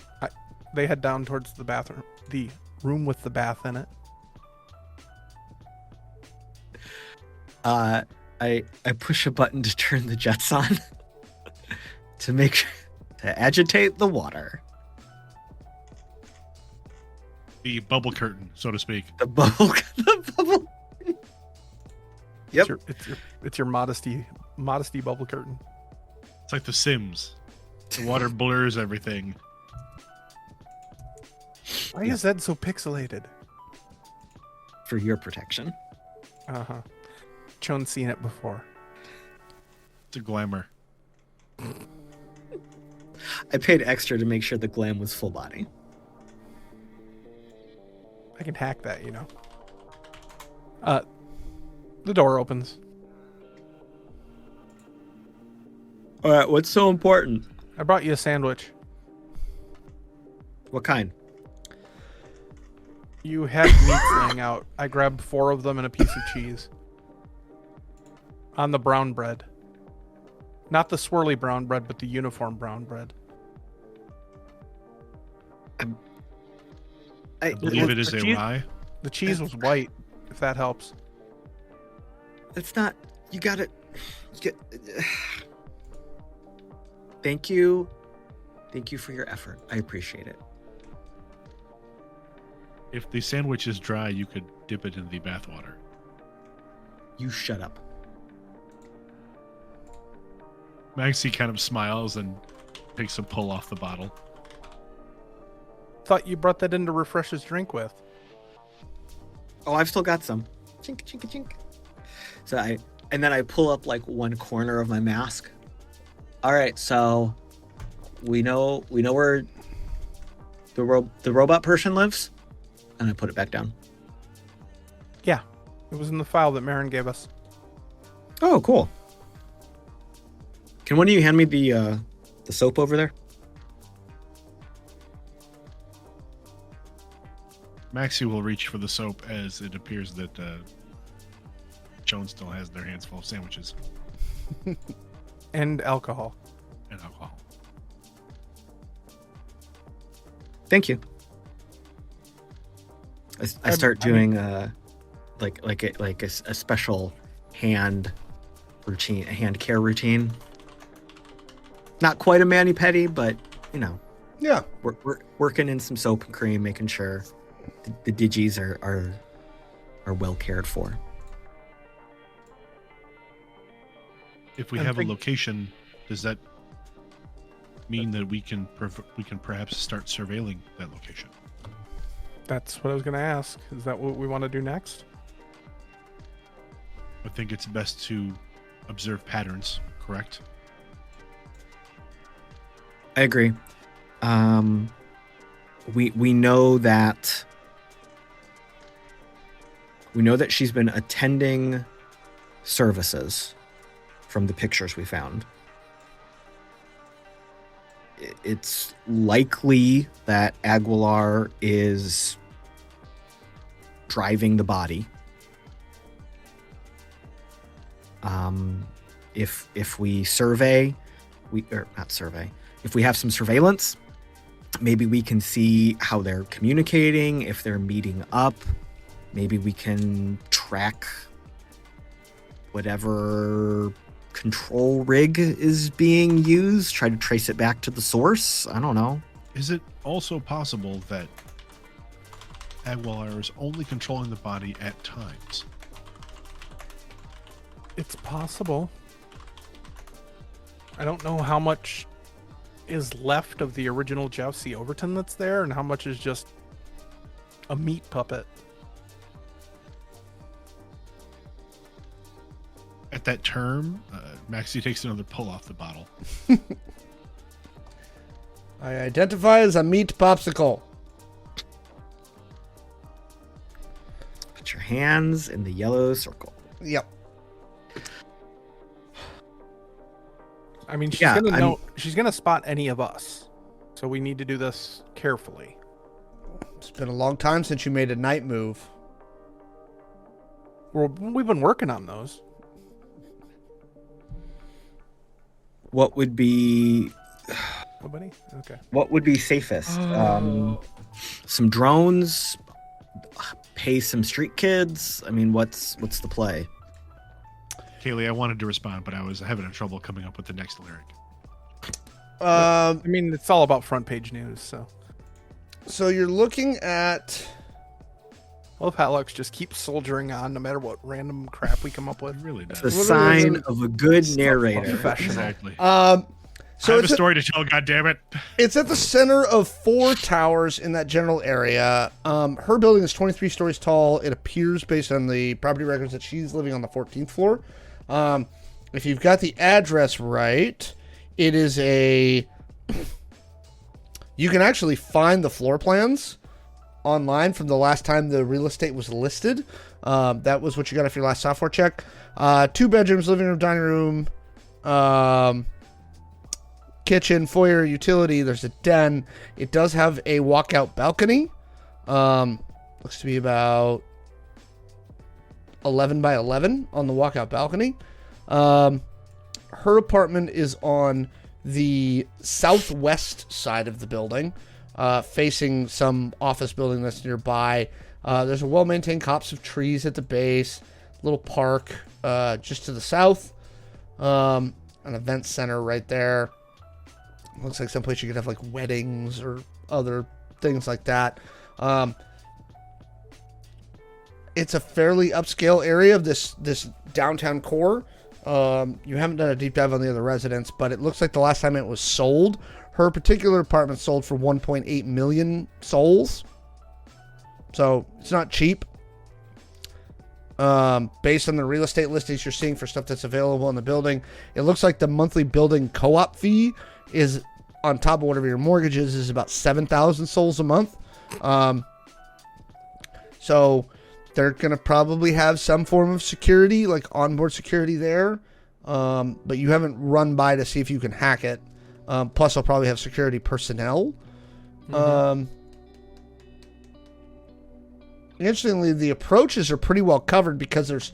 they head down towards the bathroom, the room with the bath in it. I push a button to turn the jets on to agitate the water. The bubble curtain, so to speak. The bubble. Yep. It's your modesty bubble curtain. It's like The Sims. The water blurs everything. Why is that so pixelated? For your protection. Uh-huh. Chone's seen it before. It's a glamour. I paid extra to make sure the glam was full body. I can hack that, you know. The door opens. All right, what's so important? I brought you a sandwich. What kind? You had meats laying out. I grabbed 4 of them and a piece of cheese. On the brown bread. Not the swirly brown bread, but the uniform brown bread. I believe it is a rye. The cheese was white, if that helps. It's not. You got it. Thank you. Thank you for your effort. I appreciate it. If the sandwich is dry, you could dip it in the bathwater. You shut up. Maxi kind of smiles and takes a pull off the bottle. Thought you brought that in to refresh his drink with. Oh, I've still got some. Chink, chink, chink. So then I pull up like one corner of my mask. All right, so we know where the robot person lives, and I put it back down. Yeah, it was in the file that Marin gave us. Oh, cool. Can one of you hand me the soap over there? Maxi will reach for the soap as it appears that Joan still has their hands full of sandwiches And alcohol. and alcohol. Thank you. I start doing like a special hand routine, a hand care routine. Not quite a mani-pedi, but you know, Yeah. we're working in some soap and cream, making sure the digis are well cared for. If we I have a think- location, does that mean that we can perhaps start surveilling that location? That's what I was going to ask. Is that what we want to do next? I think it's best to observe patterns, correct? I agree. We know that she's been attending services from the pictures we found. It's likely that Aguilar is driving the body. If we survey, if we have some surveillance, maybe we can see how they're communicating, if they're meeting up. Maybe we can track whatever control rig is being used, try to trace it back to the source. I don't know. Is it also possible that Aguilar is only controlling the body at times? It's possible. I don't know how much is left of the original Jeff C. Overton that's there and how much is just a meat puppet. At that term, Maxi takes another pull off the bottle. I identify as a meat popsicle. Put your hands in the yellow circle. Yep. I mean, she's Yeah, gonna know. She's gonna spot any of us, so we need to do this carefully. It's been a long time since you made a night move. We've been working on those. What would be Nobody? Okay. safest? Some drones, pay some street kids. I mean, what's the play? Kaylee, I wanted to respond, but I was having trouble coming up with the next lyric. I mean, it's all about front page news, so. So you're looking at... Well, Hatlux just keeps soldiering on no matter what random crap we come up with. It really does. The sign of a good narrator. Professional. Exactly. So I have a it's story to tell, goddammit. It's at the center of 4 towers in that general area. Her building is 23 stories tall. It appears, based on the property records, that she's living on the 14th floor. If you've got the address right, it is a... You can actually find the floor plans online from the last time the real estate was listed. That was what you got off your last software check. 2 bedrooms, living room, dining room, kitchen, foyer, utility. There's a den. It does have a walkout balcony. Looks to be about 11 by 11 on the walkout balcony. Her apartment is on the southwest side of the building, facing some office building that's nearby. There's a well-maintained copse of trees at the base, little park just to the south, an event center right there. Looks like someplace you could have like weddings or other things like that. it's a fairly upscale area of this downtown core. You haven't done a deep dive on the other residents, but it looks like the last time it was sold, her particular apartment sold for 1.8 million souls. So it's not cheap. Based on the real estate listings you're seeing for stuff that's available in the building, it looks like the monthly building co-op fee is on top of whatever your mortgage is about 7,000 souls a month. So they're going to probably have some form of security, like onboard security there. But you haven't run by to see if you can hack it. Plus they'll probably have security personnel. Interestingly, the approaches are pretty well covered because there's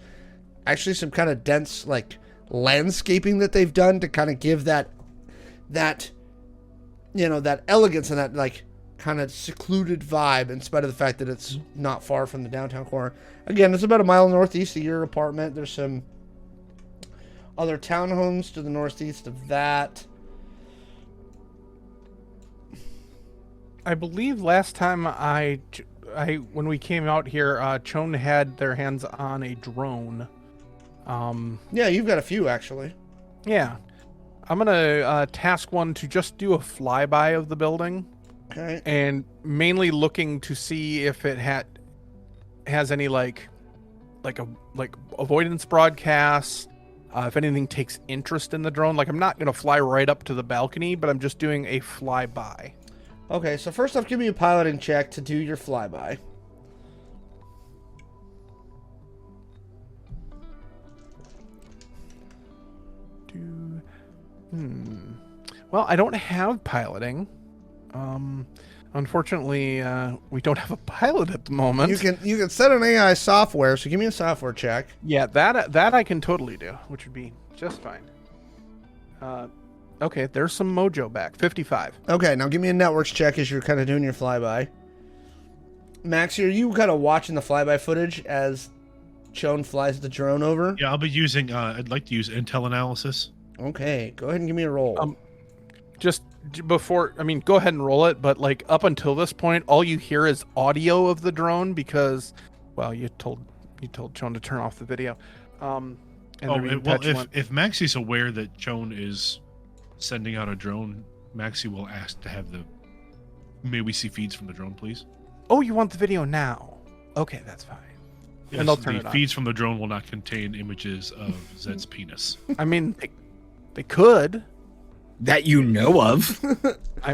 actually some kind of dense like landscaping that they've done to kind of give that elegance and that like kind of secluded vibe, in spite of the fact that it's not far from the downtown core. Again, it's about a mile northeast of your apartment. There's some other townhomes to the northeast of that. I believe last time when we came out here, Chone had their hands on a drone. Yeah, you've got a few actually. Yeah. I'm gonna task one to just do a flyby of the building. Okay. And mainly looking to see if it has any like avoidance broadcasts. If anything takes interest in the drone. Like, I'm not gonna fly right up to the balcony, but I'm just doing a flyby. Okay, so first off, give me a piloting check to do your flyby. Well, I don't have piloting. Unfortunately, we don't have a pilot at the moment. You can set an AI software, so give me a software check. Yeah, that I can totally do, which would be just fine. Okay, there's some mojo back. 55. Okay, now give me a networks check as you're kind of doing your flyby. Maxi, are you kind of watching the flyby footage as Chone flies the drone over? Yeah, I'll be using. I'd like to use intel analysis. Okay, go ahead and give me a roll. Just before, go ahead and roll it, but like up until this point, all you hear is audio of the drone because, well, you told Chone to turn off the video. If Maxi's aware that Chone is sending out a drone, Maxi will ask to have the. May we see feeds from the drone, please? Oh, you want the video now? Okay, that's fine. Yes, and they'll turn it on. Feeds from the drone will not contain images of Zed's penis. They could. That you know of. I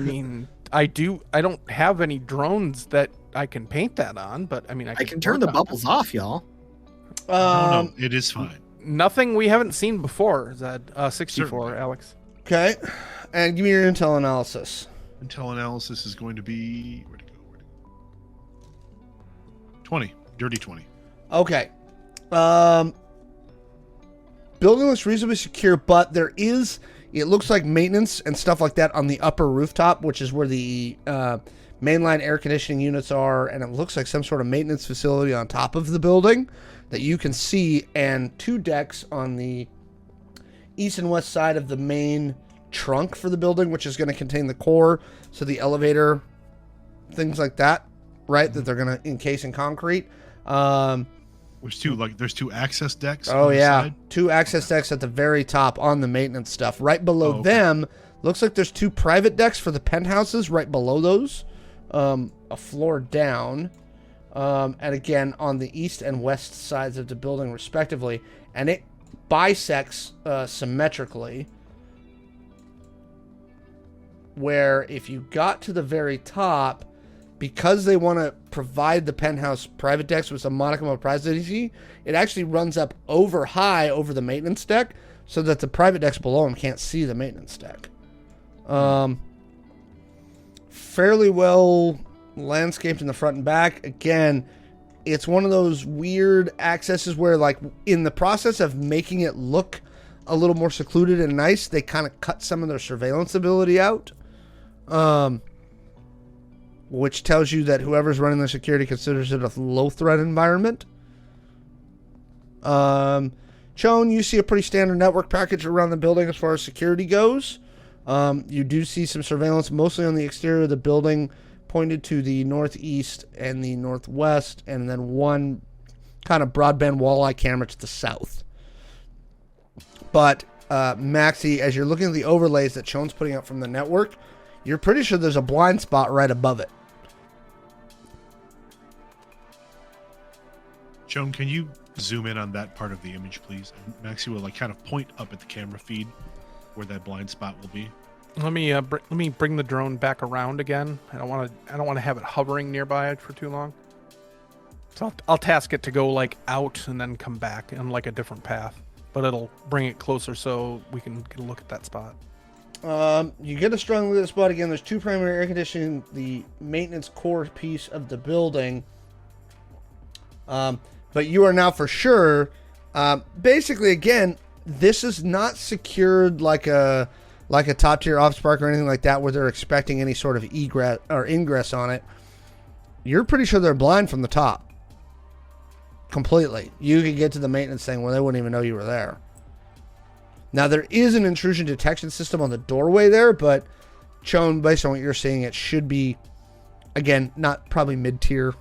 don't have any drones that I can paint that on, but I can turn the bubbles off, y'all. No, it is fine. Nothing we haven't seen before, Zed. 64, Certainly. Alex. Okay, and give me your intel analysis. Intel analysis is going to be where'd it go? 20, dirty 20. Okay, building looks reasonably secure, but it looks like maintenance and stuff like that on the upper rooftop, which is where the mainline air conditioning units are, and it looks like some sort of maintenance facility on top of the building that you can see, and 2 decks on the east and west side of the main trunk for the building, which is going to contain the core, so the elevator, things like that, right? That they're going to encase in concrete. There's two access decks. Oh yeah, side. 2 access decks at the very top on the maintenance stuff. Right below them, looks like there's 2 private decks for the penthouses. Right below those, a floor down, and again on the east and west sides of the building, respectively. And it bisects symmetrically. Where if you got to the very top, because they want to provide the penthouse private decks with some modicum of privacy, it actually runs up high over the maintenance deck so that the private decks below them can't see the maintenance deck. Fairly well landscaped in the front and back. Again, it's one of those weird accesses where, like, in the process of making it look a little more secluded and nice, they kind of cut some of their surveillance ability out. Which tells you that whoever's running the security considers it a low threat environment. Chone, you see a pretty standard network package around the building as far as security goes. You do see some surveillance mostly on the exterior of the building, pointed to the northeast and the northwest, and then one kind of broadband walleye camera to the south. But Maxi, as you're looking at the overlays that Shawn's putting up from the network, you're pretty sure there's a blind spot right above it. Shawn, can you zoom in on that part of the image, please? Maxi will kind of point up at the camera feed where that blind spot will be. Let me bring the drone back around again. I don't want to have it hovering nearby it for too long. So I'll task it to go like out and then come back on like a different path, but it'll bring it closer so we can get a look at that spot. You get a strong look at the spot again. There's 2 primary air conditioning, the maintenance core piece of the building. But you are now for sure. Basically, again, this is not secured like a top tier office park or anything like that, where they're expecting any sort of egress or ingress on it. You're pretty sure they're blind from the top, completely. You could get to the maintenance thing where they wouldn't even know you were there. Now there is an intrusion detection system on the doorway there, but Shawn, based on what you're seeing, it should be, again, not probably mid-tier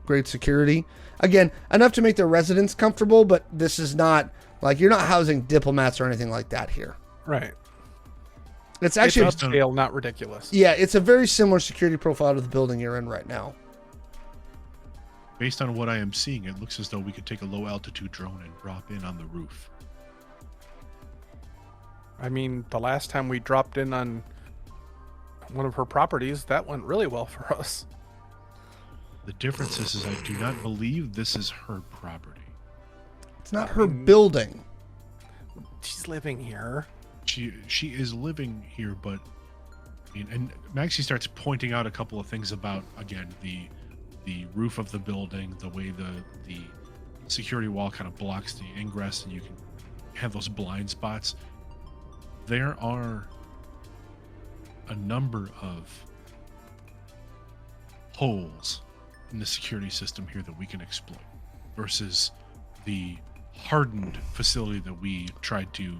grade security. Again, enough to make their residents comfortable, but this is not like you're not housing diplomats or anything like that here. Right. It's actually it's upscale, not ridiculous. Yeah, it's a very similar security profile to the building you're in right now. Based on what I am seeing, it looks as though we could take a low altitude drone and drop in on the roof. I mean, the last time we dropped in on one of her properties, that went really well for us. The difference is I do not believe this is her property. It's not her building. She's living here. She is living here, but I mean, and Maxi starts pointing out a couple of things about, again, the roof of the building, the way the security wall kind of blocks the ingress, and you can have those blind spots. There are a number of holes in the security system here that we can exploit versus the hardened facility that we tried to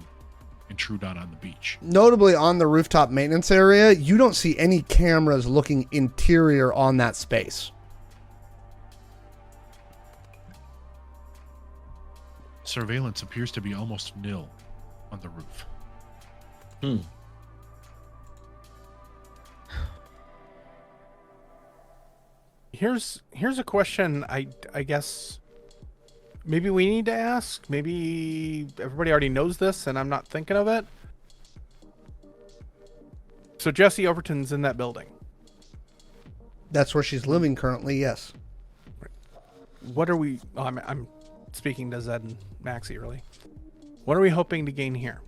intrude on the beach. Notably, on the rooftop maintenance area, you don't see any cameras looking interior on that space. Surveillance appears to be almost nil on the roof. Here's a question I guess maybe we need to ask. Maybe everybody already knows this and I'm not thinking of it. So Jessie Overton's in that building. That's where she's living currently, yes. What are we... Oh, I'm speaking to Zed and Maxi, really. What are we hoping to gain here?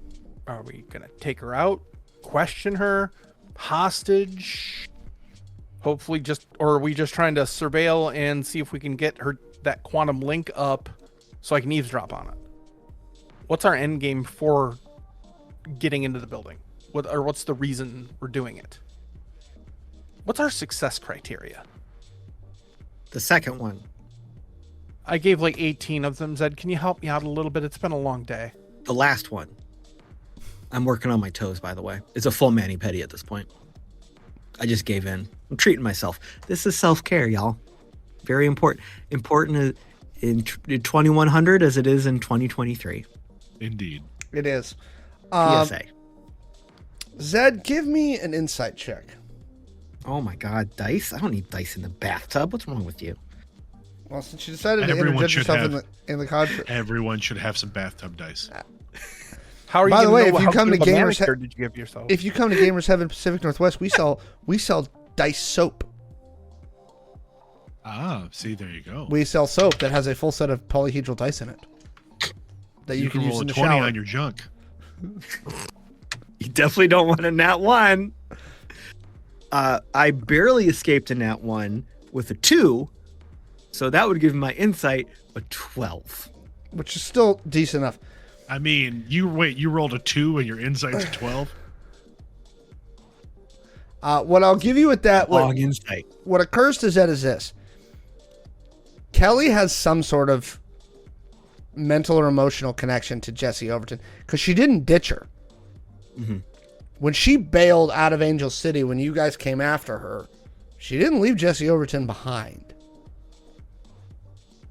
Are we going to take her out? Question her? Hostage? Hopefully just... Or are we just trying to surveil and see if we can get her that quantum link up so I can eavesdrop on it? What's our end game for getting into the building? What's the reason we're doing it? What's our success criteria? The second one. I gave like 18 of them. Zed, can you help me out a little bit? It's been a long day. The last one. I'm working on my toes, by the way. It's a full mani-pedi at this point. I just gave in. I'm treating myself. This is self-care, y'all. Very important. Important in 2100 as it is in 2023. Indeed. It is. PSA. Zed, give me an insight check. Oh my God, dice? I don't need dice in the bathtub. What's wrong with you? Well, since you decided to Everyone interject should yourself have- in the contract. Everyone should have some bathtub dice. How are you By the gonna way, know if you how come good to of a Gamers manicure did you give yourself? If you come to Gamers Heaven Pacific Northwest, we sell dice soap. Ah, see, there you go. We sell soap that has a full set of polyhedral dice in it that you can use roll in a the 20 shower. on your junk. You definitely don't want a nat 1. I barely escaped a nat 1 with a 2, so that would give my insight a 12. Which is still decent enough. I mean, you rolled a 2 and your insight's a 12? What I'll give you with that, Log insight. what occurs to Zed is this. Kelly has some sort of mental or emotional connection to Jessie Overton because she didn't ditch her. Mm-hmm. When she bailed out of Angel City, when you guys came after her, she didn't leave Jessie Overton behind.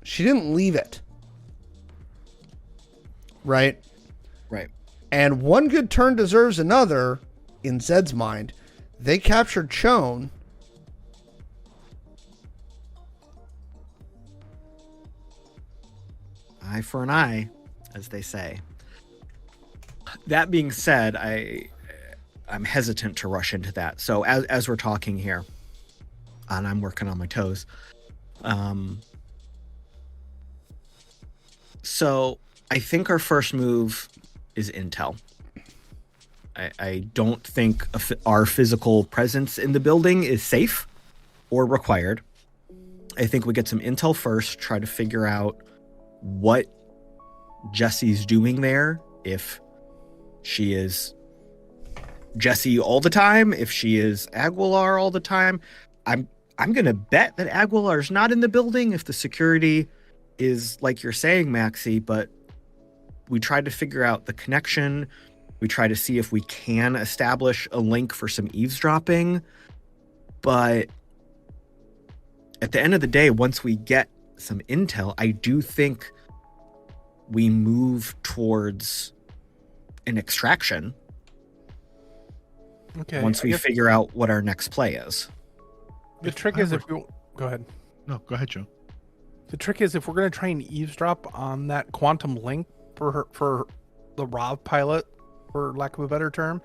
She didn't leave it. right? Right. And one good turn deserves another, in Zed's mind. They captured Shawn. Eye for an eye, as they say. That being said, I'm hesitant to rush into that. So as we're talking here, and I'm working on my toes, so I think our first move is intel. I don't think our physical presence in the building is safe or required. I think we get some intel first, try to figure out what Jesse's doing there, if she is Jesse all the time, if she is Aguilar all the time. I'm gonna bet that Aguilar's not in the building if the security is like you're saying, Maxi, but we tried to figure out the connection. We try to see if we can establish a link for some eavesdropping. But at the end of the day, once we get some intel, I do think we move towards an extraction. Okay. Once we figure out what our next play is. The trick is if you go ahead. No, go ahead, Joe. The trick is if we're going to try and eavesdrop on that quantum link for the ROV pilot, for lack of a better term,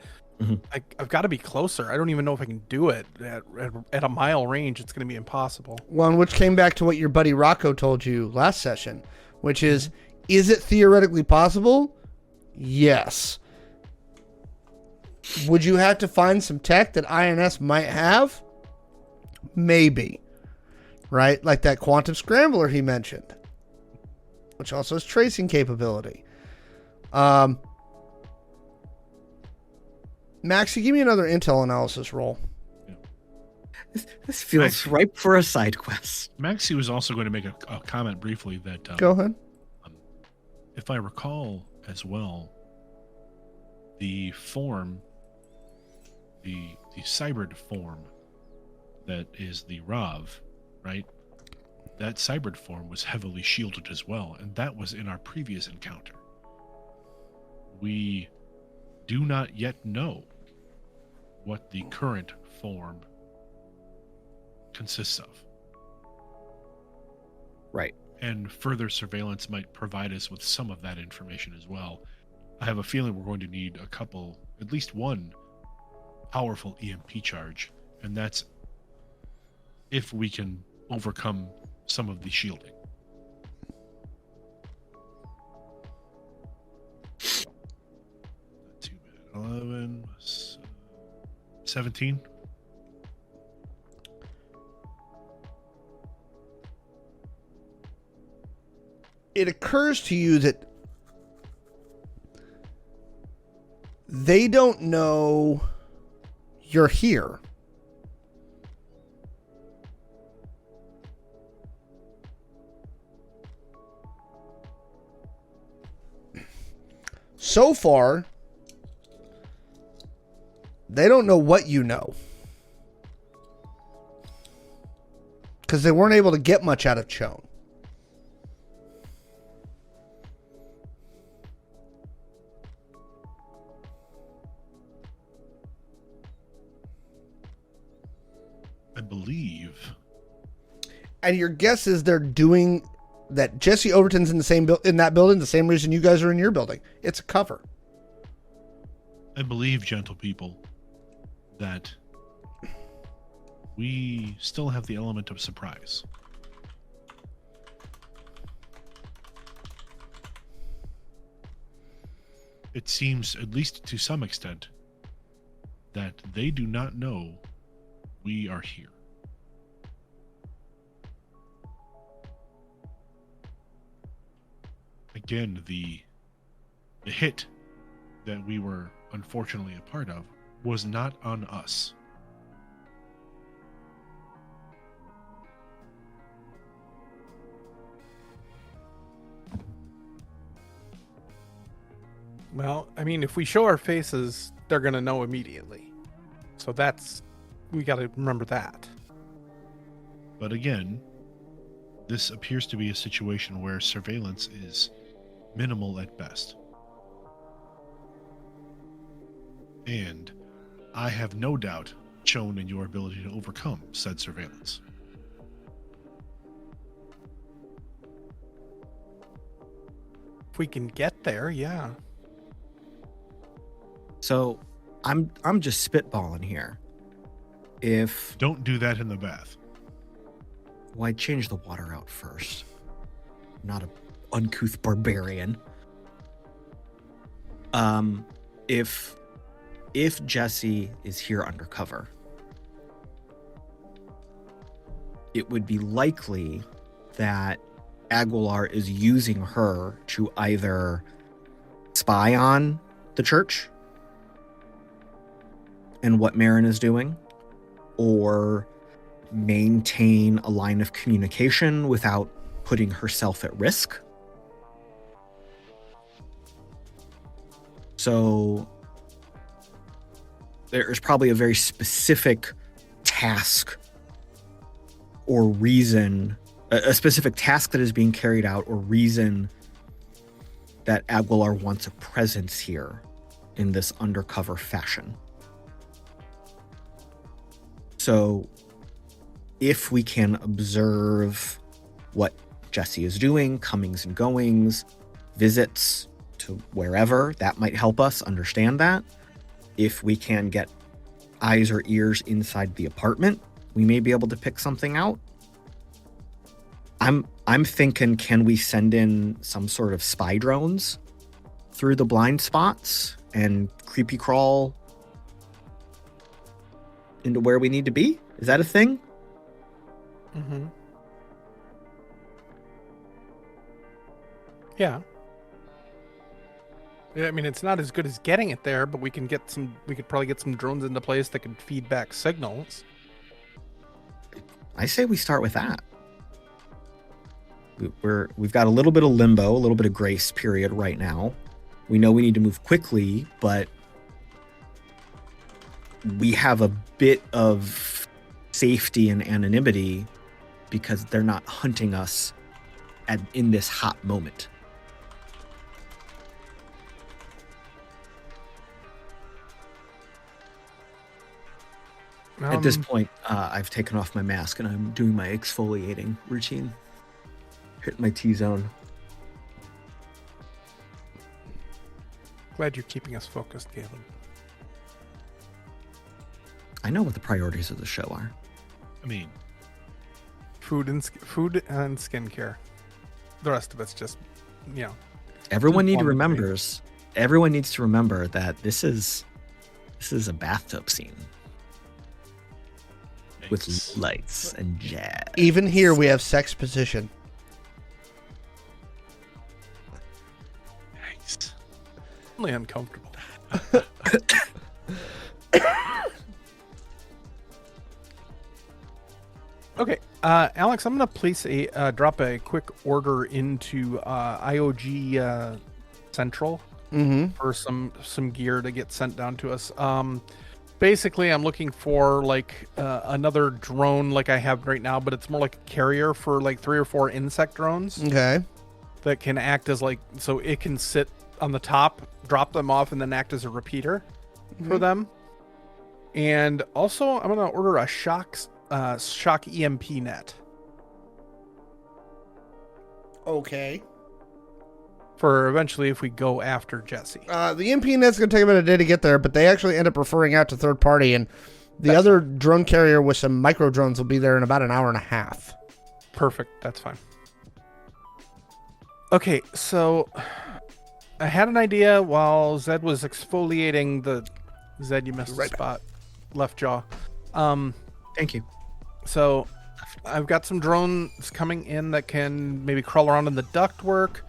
I've got to be closer. I don't even know if I can do it at a mile range. It's going to be impossible. One which came back to what your buddy Rocco told you last session, which is it theoretically possible? Yes. Would you have to find some tech that INS might have? Maybe. Right? Like that quantum scrambler he mentioned, which also has tracing capability. Maxi, give me another intel analysis roll. This feels ripe for a side quest. Maxi was also going to make a comment briefly that... Go ahead. If I recall as well, the form, the cybered form that is the ROV, right? That cybered form was heavily shielded as well, and that was in our previous encounter. We do not yet know what the current form consists of. Right. And further surveillance might provide us with some of that information as well. I have a feeling we're going to need at least one powerful EMP charge, and that's if we can overcome some of the shielding. Not too bad. 11, 17. It occurs to you that they don't know you're here. So far, they don't know what you know. Because they weren't able to get much out of Shawn. I believe. And your guess is they're doing that. Jesse Overton's in the same in that building, the same reason you guys are in your building. It's a cover. I believe, gentle people, that we still have the element of surprise. It seems, at least to some extent, that they do not know we are here. Again, the hit that we were unfortunately a part of was not on us. Well, I mean, if we show our faces, they're going to know immediately. So we got to remember that. But again, this appears to be a situation where surveillance is minimal at best. And I have no doubt shown in your ability to overcome said surveillance. If we can get there, yeah. So I'm just spitballing here. If Don't do that in the bath. Why change the water out first? I'm not an uncouth barbarian. If Jesse is here undercover, it would be likely that Aguilar is using her to either spy on the church and what Marin is doing, or maintain a line of communication without putting herself at risk. So there's probably a very specific task or reason, a specific task that is being carried out or reason that Aguilar wants a presence here in this undercover fashion. So if we can observe what Jesse is doing, comings and goings, visits to wherever, that might help us understand that. If we can get eyes or ears inside the apartment, we may be able to pick something out. I'm thinking, can we send in some sort of spy drones through the blind spots and creepy crawl into where we need to be? Is that a thing? Mm-hmm. Yeah. I mean, it's not as good as getting it there, but we could probably get some drones into place that could feed back signals. I say we start with that. We've got a little bit of limbo, a little bit of grace period right now. We know we need to move quickly, but we have a bit of safety and anonymity because they're not hunting us in this hot moment. At this point, I've taken off my mask and I'm doing my exfoliating routine. Hitting my T-zone. Glad you're keeping us focused, Caleb. I know what the priorities of the show are. I mean, food and skincare. The rest of it's just, Everyone needs to remember that this is a bathtub scene with lights and jazz. Even here, we have sex position. nice. only uncomfortable. Okay, Alex, I'm going to place drop a quick order into IOG Central for some gear to get sent down to us. Basically, I'm looking for another drone like I have right now, but it's more like a carrier for 3 or 4 insect drones. Okay. That can act as so it can sit on the top, drop them off, and then act as a repeater for them. And also, I'm going to order a shock EMP net. Okay. For eventually if we go after Jesse. The EMP net's going to take about a day to get there, but they actually end up referring out to third party, and the other drone carrier with some micro drones will be there in about an hour and a half. Perfect. That's fine. Okay, so I had an idea while Zed was exfoliating Zed, you missed the spot. Left jaw. Thank you. So I've got some drones coming in that can maybe crawl around in the ductwork.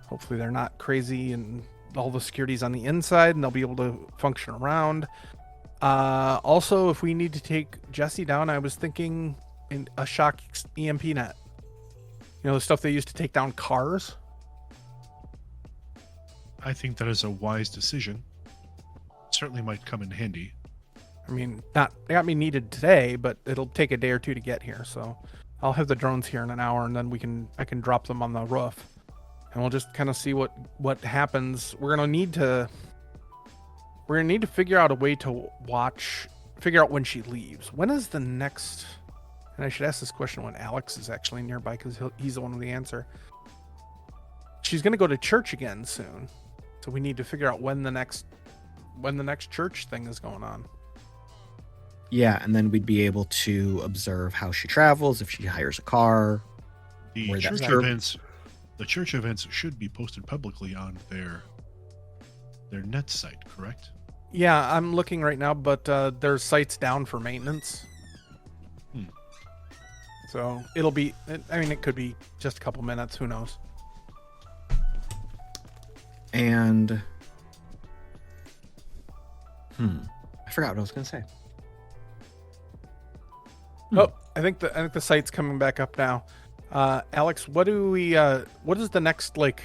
Hopefully they're not crazy and all the security's on the inside and they'll be able to function around. Also, if we need to take Jesse down, I was thinking in a shock EMP net. The stuff they used to take down cars. I think that is a wise decision. Certainly might come in handy. I mean, they got me needed today, but it'll take a day or two to get here. So I'll have the drones here in an hour, and then I can drop them on the roof, and we'll just kind of see what happens. We're gonna need to we're gonna need to figure out a way to figure out when she leaves. When is the next? And I should ask this question when Alex is actually nearby, because he's the one with the answer. She's gonna go to church again soon, so we need to figure out when the next church thing is going on. Yeah, and then we'd be able to observe how she travels, if she hires a car. The Where church that's- events, the church events should be posted publicly on their net site, correct? Yeah, I'm looking right now, but there's sites down for maintenance. So it'll be. I mean, it could be just a couple minutes. Who knows? And I forgot what I was gonna say. Oh, I think the site's coming back up now. Alex, what is the next, like,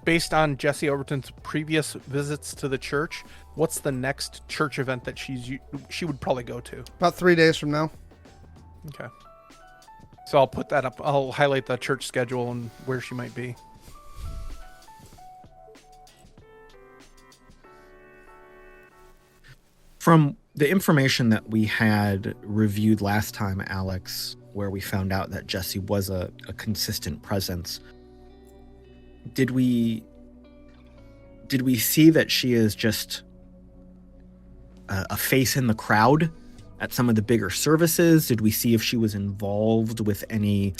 based on Jesse Overton's previous visits to the church? What's the next church event that she would probably go to? About 3 days from now. Okay. So I'll put that up. I'll highlight the church schedule and where she might be. From the information that we had reviewed last time, Alex, where we found out that Jesse was a consistent presence, did we see that she is just a face in the crowd at some of the bigger services? Did we see if she was involved with any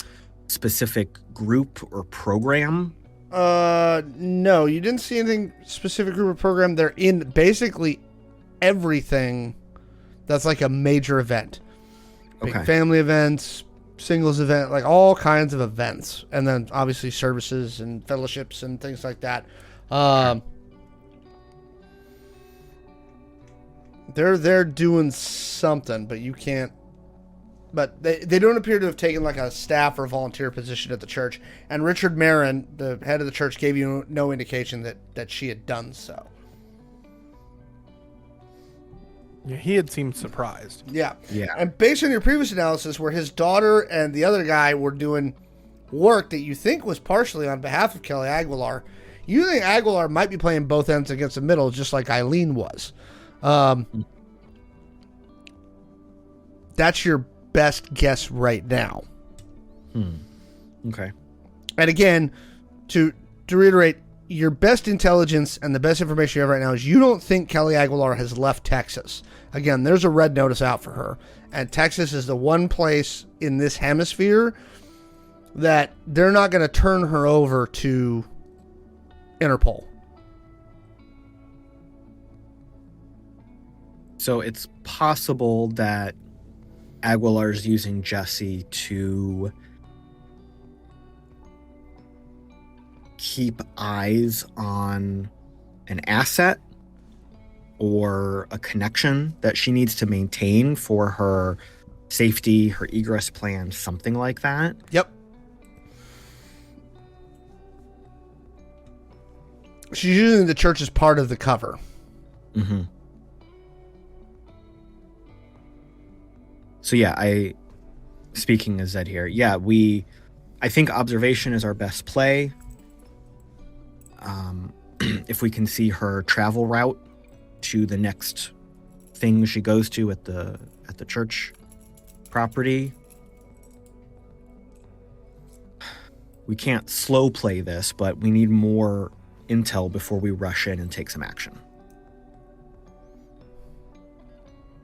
specific group or program? No, you didn't see anything specific group or program. They're in basically everything that's like a major event. Big Okay. family events, singles event, like all kinds of events. And then obviously services and fellowships and things like that. They're doing something, but you can't. But they don't appear to have taken like a staff or volunteer position at the church. And Richard Marin, the head of the church, gave you no indication that she had done so. Yeah, he had seemed surprised. Yeah. Yeah. And based on your previous analysis, where his daughter and the other guy were doing work that you think was partially on behalf of Kelly Aguilar, you think Aguilar might be playing both ends against the middle, just like Eileen was. That's your best guess right now. Okay. And again, to reiterate, your best intelligence and the best information you have right now is you don't think Kelly Aguilar has left Texas. Again, there's a red notice out for her. And Texas is the one place in this hemisphere that they're not going to turn her over to Interpol. So it's possible that Aguilar's using Jesse to keep eyes on an asset or a connection that she needs to maintain for her safety, her egress plan, something like that. Yep. She's using the church as part of the cover. Mm-hmm. So yeah, speaking as Zed here, yeah, I think observation is our best play. If we can see her travel route to the next thing she goes to at the church property. We can't slow play this, but we need more intel before we rush in and take some action.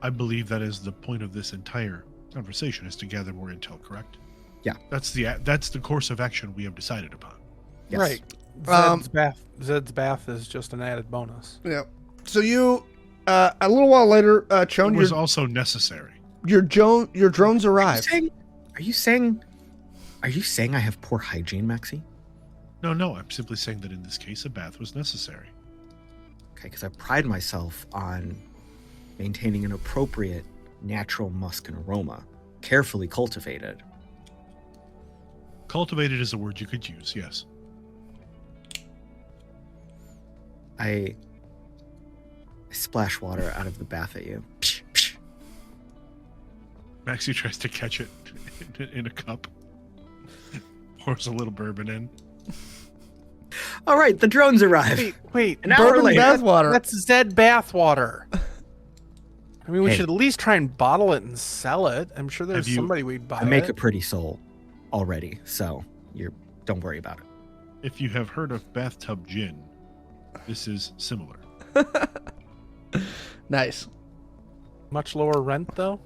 I believe that is the point of this entire conversation, is to gather more intel, correct? Yeah. That's the course of action we have decided upon. Yes. Right. Zed's bath is just an added bonus. Yeah. So you, a little while later, Chone, It was also necessary. your drones arrive. Are you saying I have poor hygiene, Maxi? No, I'm simply saying that in this case, a bath was necessary. Okay, because I pride myself on maintaining an appropriate natural musk and aroma, carefully cultivated. Cultivated is a word you could use, yes. I splash water out of the bath at you. Psh, psh. Maxi tries to catch it in a cup. Pours a little bourbon in. All right, the drones arrive. Wait. An hour Bourbon later. bathwater. That's Zed bathwater. I mean, we Hey. should at least try and bottle it and sell it. I'm sure there's Have you- somebody we'd buy I make it. a pretty soul already, so don't worry about it. If you have heard of bathtub gin, this is similar. Nice. Much lower rent, though?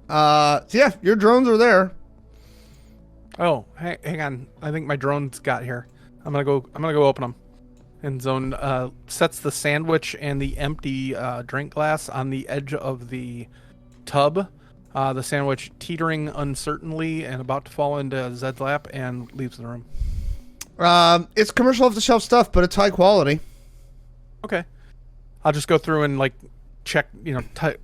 So yeah, your drones are there. Oh, hang on. I think my drones got here. I'm gonna go open them. And Zone sets the sandwich and the empty drink glass on the edge of the tub. The sandwich teetering uncertainly and about to fall into Zed's lap, and leaves the room. It's commercial off-the-shelf stuff, but it's high quality. Okay. I'll just go through and like check,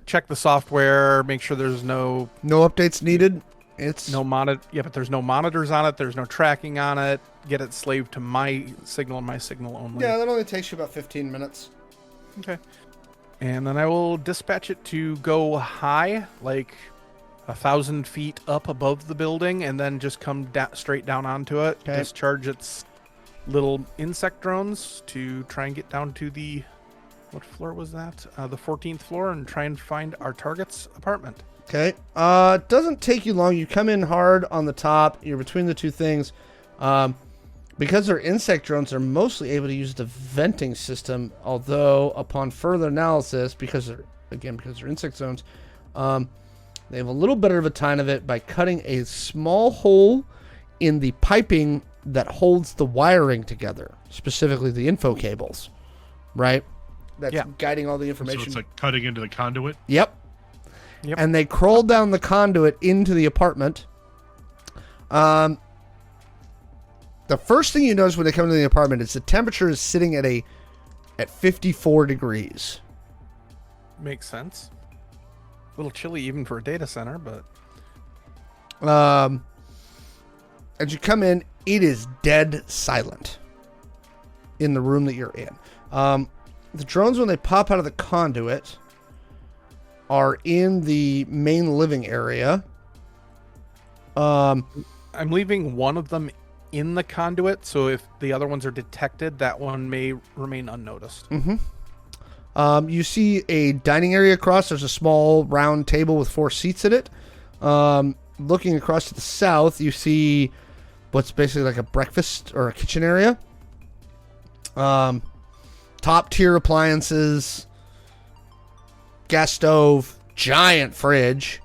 check the software, make sure there's no updates needed. It's monitor. Yeah, but there's no monitors on it. There's no tracking on it. Get it slaved to my signal and my signal only. Yeah, that only takes you about 15 minutes. Okay. And then I will dispatch it to go high, like 1,000 feet up above the building, and then just come straight down onto it. Okay. Discharge its little insect drones to try and get down to the, what floor was that? The 14th floor, and try and find our target's apartment. Okay. It doesn't take you long. You come in hard on the top. You're between the two things. Because they're insect drones, they're mostly able to use the venting system. Although, upon further analysis, because they're insect zones, they have a little better of a time of it by cutting a small hole in the piping that holds the wiring together, specifically the info cables, right? That's guiding all the So information. it's like cutting into the conduit. Yep. And they crawl down the conduit into the apartment. The first thing you notice when they come into the apartment is the temperature is sitting at 54 degrees. Makes sense. A little chilly even for a data center, but As you come in, it is dead silent in the room that you're in. The drones, when they pop out of the conduit, are in the main living area. I'm leaving one of them in the conduit, so if the other ones are detected, that one may remain unnoticed. You see a dining area across. There's a small round table with 4 seats at it. Looking across to the south, you see what's basically like a breakfast or a kitchen area. Top tier appliances, gas stove, giant fridge,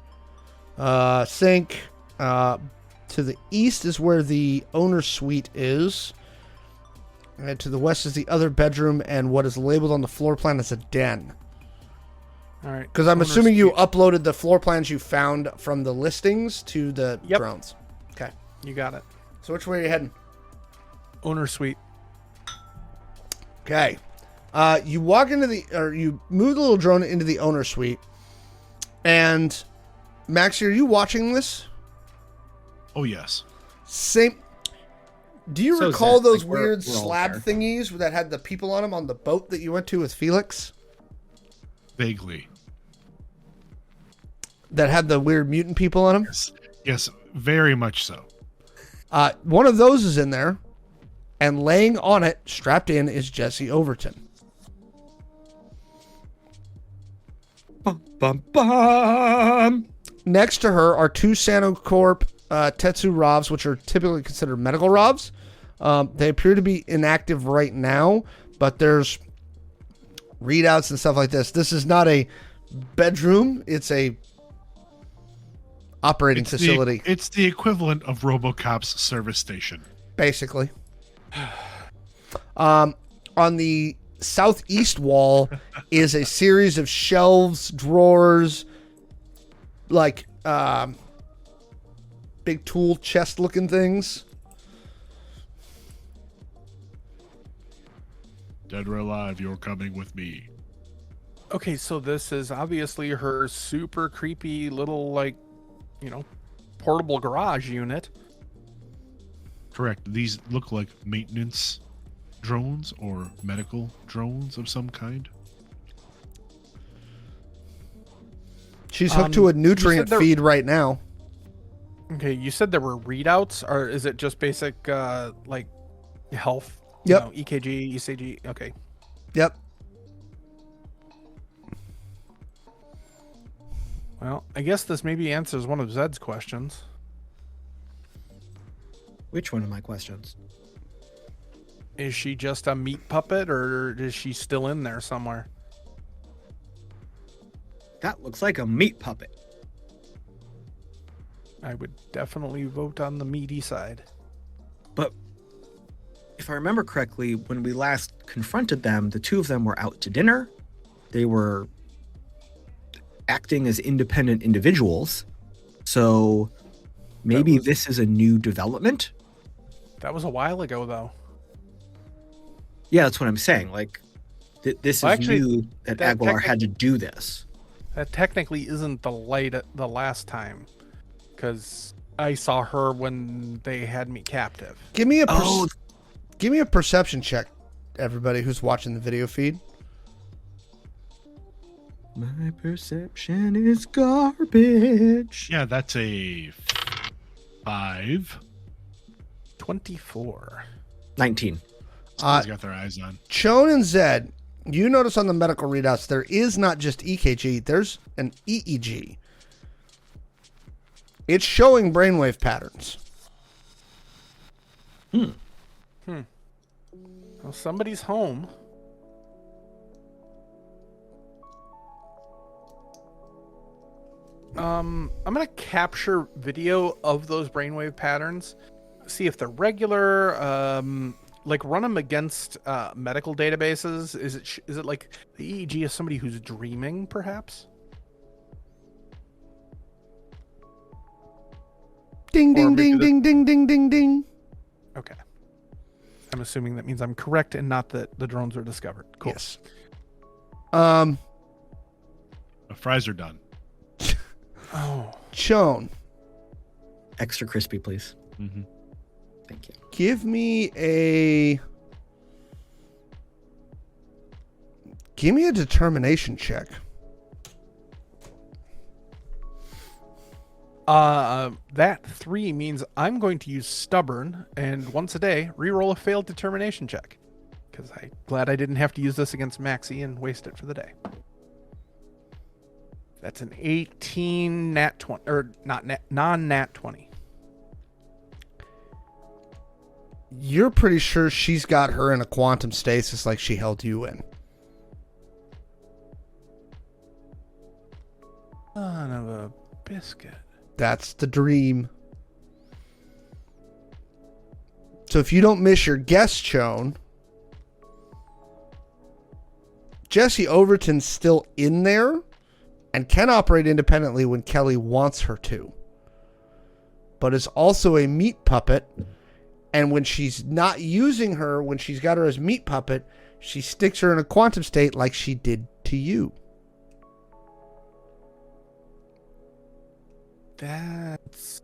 sink. To the east is where the owner's suite is. And to the west is the other bedroom and what is labeled on the floor plan as a den. All right. Because I'm Owner's assuming you suite. uploaded the floor plans you found from the listings to the drones. Okay. You got it. So which way are you heading? Owner suite. Okay. You walk into you move the little drone into the owner suite. And Maxi, are you watching this? Oh, yes. Same. Do you So recall Zed, those like, we're weird all slab there. thingies that had the people on them on the boat that you went to with Felix? Vaguely. That had the weird mutant people on them? Yes, very much so. One of those is in there. And laying on it, strapped in, is Jesse Overton. Bum, bum, bum. Next to her are 2 Sanocorp Tetsu ROVs, which are typically considered medical ROVs. They appear to be inactive right now, but there's readouts and stuff like this. This is not a bedroom. It's a operating facility, It's the equivalent of RoboCop's service station. basically. On the southeast wall is a series of shelves, drawers, like big tool chest looking things. Dead or alive, you're coming with me. Okay, so this is obviously her super creepy little, like, portable garage unit. Correct. These look like maintenance drones or medical drones of some kind. She's hooked to a nutrient there- feed right now. Okay, you said there were readouts, or is it just basic, like, health Yep. EKG, ECG. Okay. Yep. Well, I guess this maybe answers one of Zed's questions. Which one of my questions? Is she just a meat puppet, or is she still in there somewhere? That looks like a meat puppet. I would definitely vote on the meaty side. But if I remember correctly, when we last confronted them, the two of them were out to dinner. They were acting as independent individuals. So maybe this is a new development. That was a while ago, though. Yeah, that's what I'm saying. Like, this Well, is actually, new that that Aguilar had to do this. That technically isn't the last time, because I saw her when they had me captive. Give me a perception check, everybody who's watching the video feed. My perception is garbage. Yeah, that's a 5. 24. 19. Someone's got their eyes on. Shawn and Zed, you notice on the medical readouts there is not just EKG, there's an EEG. It's showing brainwave patterns. Well, somebody's home. I'm gonna capture video of those brainwave patterns, see if they're regular. Like run them against medical databases. Is it like the EEG is somebody who's dreaming, perhaps? Ding, Or ding, maybe ding, the- ding, ding, ding, ding, ding. Okay. I'm assuming that means I'm correct and not that the drones were discovered. Cool. Yes. The fries are done. Oh. Shawn, Extra crispy, please. Mm-hmm. Thank you. give me a determination check. That 3 means I'm going to use stubborn and once a day reroll a failed determination check. Because I'm glad I didn't have to use this against Maxi and waste it for the day. That's an 18 nat 20, or non-nat 20. You're pretty sure she's got her in a quantum stasis like she held you in. Son of a biscuit. That's the dream. So if you don't miss your guess, Shawn, Jesse Overton's still in there and can operate independently when Kelly wants her to, but is also a meat puppet. And when she's not using her, when she's got her as meat puppet, she sticks her in a quantum state like she did to you. That's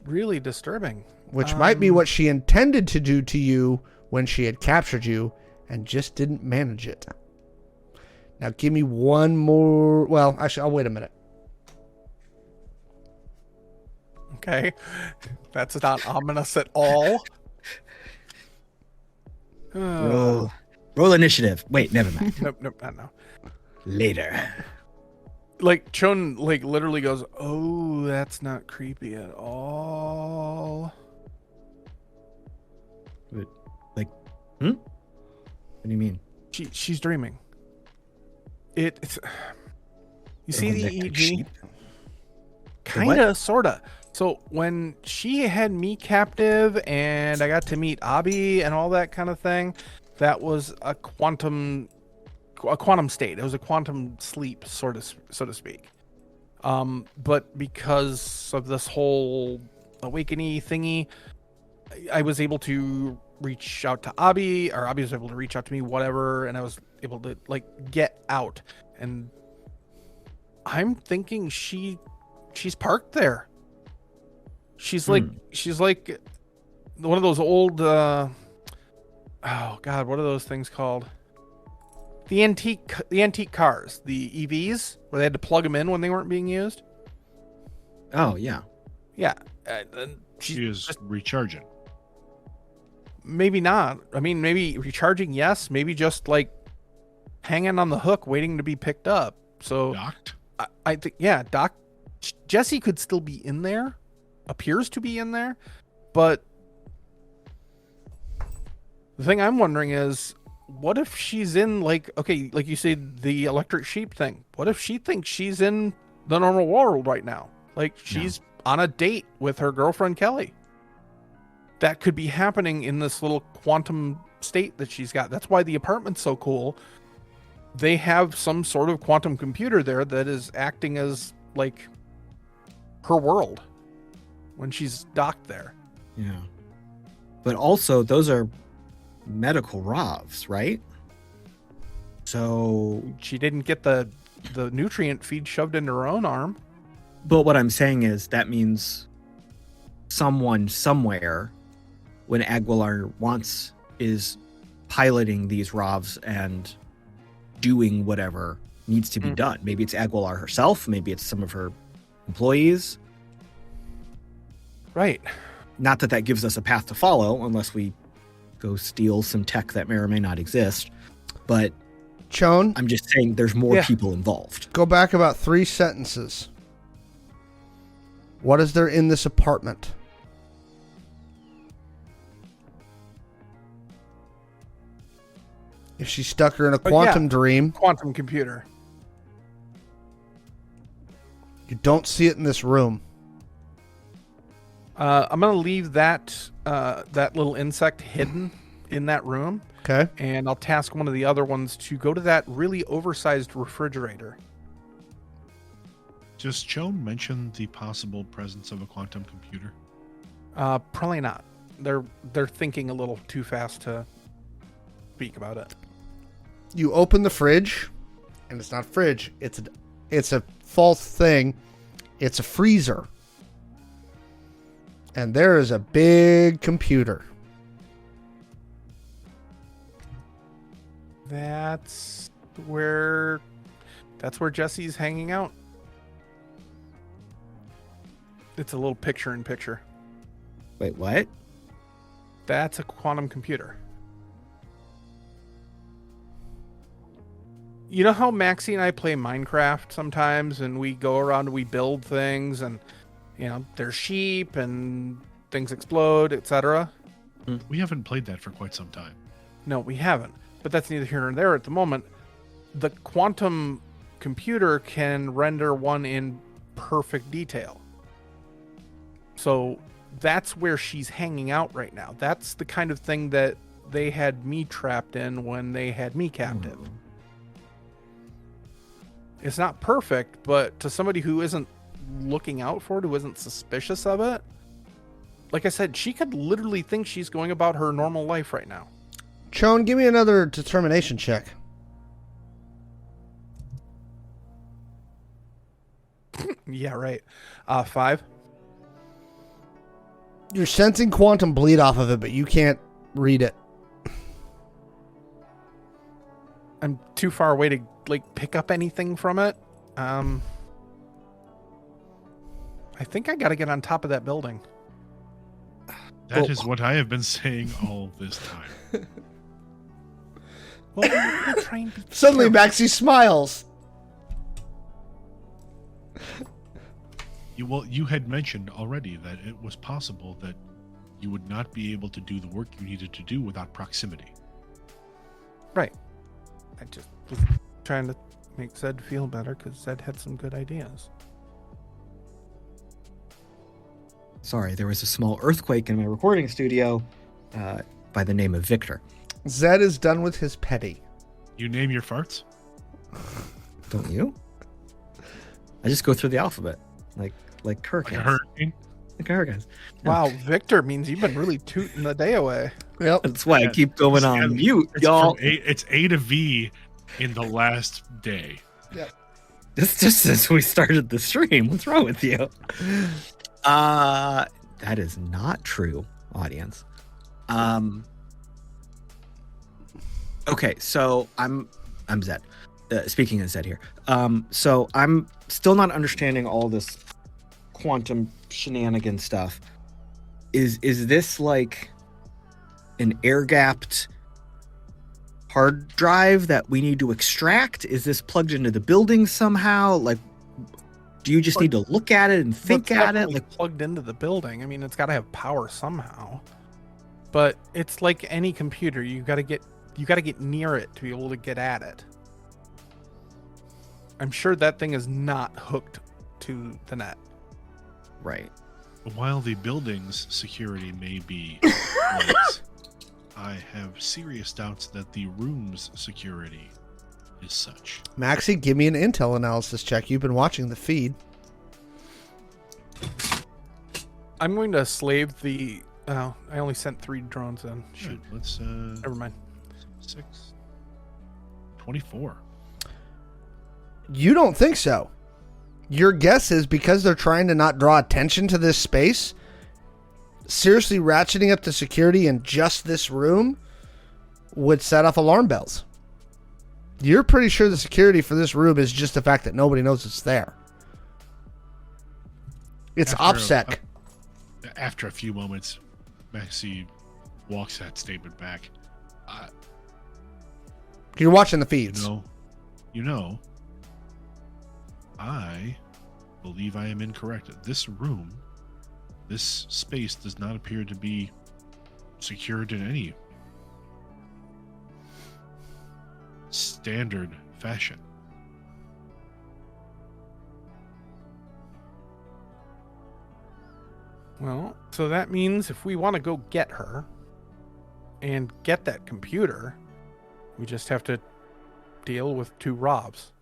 really disturbing. Which might be what she intended to do to you when she had captured you and just didn't manage it. Now give me one more. Well, actually, I'll wait a minute. Okay. That's not ominous at all. Roll initiative. Wait, never mind. Nope, not now. Later. Like Chon like literally goes, "Oh, that's not creepy at all." Like, What do you mean? She's dreaming. It's you see the Like EEG? sheep? Kinda, sorta. So when she had me captive and I got to meet Abby and all that kind of thing, that was a quantum state. It was a quantum sleep, so to speak. But because of this whole awakening thingy, I was able to reach out to Abby, or Abby was able to reach out to me, whatever, and I was able to like get out. And I'm thinking she's parked there. She's like one of those old oh god, what are those things called? The antique cars, the EVs, where they had to plug them in when they weren't being used. Oh, yeah. Yeah, and She is recharging. maybe not. I mean, maybe recharging, yes. Maybe just like hanging on the hook, waiting to be picked up. So Docked? I think, yeah, Jesse could still be in there, appears to be in there, but the thing I'm wondering is, what if she's in, like, okay, like you said, the electric sheep thing. What if she thinks she's in the normal world right now? Like, she's on a date with her girlfriend, Kelly. That could be happening in this little quantum state that she's got. That's why the apartment's so cool. They have some sort of quantum computer there that is acting as, like, her world when she's docked there. Yeah. But also, those are medical ROVs, right? So... She didn't get the nutrient feed shoved into her own arm. But what I'm saying is that means someone somewhere, when Aguilar wants, is piloting these ROVs and doing whatever needs to be done. Maybe it's Aguilar herself. Maybe it's some of her employees. Right. Not that gives us a path to follow unless we go steal some tech that may or may not exist. But Shawn, I'm just saying there's more people involved. Go back about 3 sentences. What is there in this apartment? If she stuck her in a quantum dream, Quantum computer. you don't see it in this room. I'm going to leave that little insect hidden in that room. Okay. And I'll task one of the other ones to go to that really oversized refrigerator. Does Shawn mention the possible presence of a quantum computer? Probably not. They're thinking a little too fast to speak about it. You open the fridge, and it's not a fridge. It's a false thing. It's a freezer. And there is a big computer. That's where Jesse's hanging out. It's a little picture-in-picture. Wait, what? That's a quantum computer. You know how Maxi and I play Minecraft sometimes, and we go around and we build things, and there's sheep and things explode, etc. We haven't played that for quite some time. No, we haven't. But that's neither here nor there at the moment. The quantum computer can render one in perfect detail. So that's where she's hanging out right now. That's the kind of thing that they had me trapped in when they had me captive. It's not perfect, but to somebody who isn't looking out for it, who isn't suspicious of it, like I said, she could literally think she's going about her normal life right now. Shawn, give me another determination check. Yeah, right. 5. You're sensing quantum bleed off of it, but you can't read it. I'm too far away to pick up anything from it. I think I got to get on top of that building. That is what I have been saying all this time. Well, we're trying to Suddenly, Maxi smiles. You had mentioned already that it was possible that you would not be able to do the work you needed to do without proximity. Right. I just was trying to make Zed feel better because Zed had some good ideas. Sorry, there was a small earthquake in my recording studio by the name of Victor. Zed is done with his petty. You name your farts? Don't you? I just go through the alphabet, like hurricanes. Like a hurricane? Like hurricanes. Wow, Victor means you've been really tooting the day away. Yep. That's why I keep going on mute, y'all. It's A to V in the last day. Yep. It's just since we started the stream. What's wrong with you? That is not true, audience. Okay, so I'm Zed. Speaking of Zed here. So I'm still not understanding all this quantum shenanigan stuff. Is this like an air-gapped hard drive that we need to extract? Is this plugged into the building somehow? Like, do you just need to look at it and think at it? Like, plugged into the building. I mean, it's got to have power somehow. But it's like any computer. You got to get near it to be able to get at it. I'm sure that thing is not hooked to the net. right. While the building's security may be light, I have serious doubts that the room's security is such. Maxi, give me an intel analysis check. You've been watching the feed. I'm going to slave the... Oh, I only sent 3 drones in. Shoot, let's Never mind. 6, 24. You don't think so. Your guess is because they're trying to not draw attention to this space, seriously ratcheting up the security in just this room would set off alarm bells. You're pretty sure the security for this room is just the fact that nobody knows it's there. It's OPSEC. After a few moments, Maxi walks that statement back. You're watching the feeds. You know, I believe I am incorrect. This room, this space does not appear to be secured in any standard fashion. Well, so that means if we want to go get her and get that computer, we just have to deal with 2 Robs.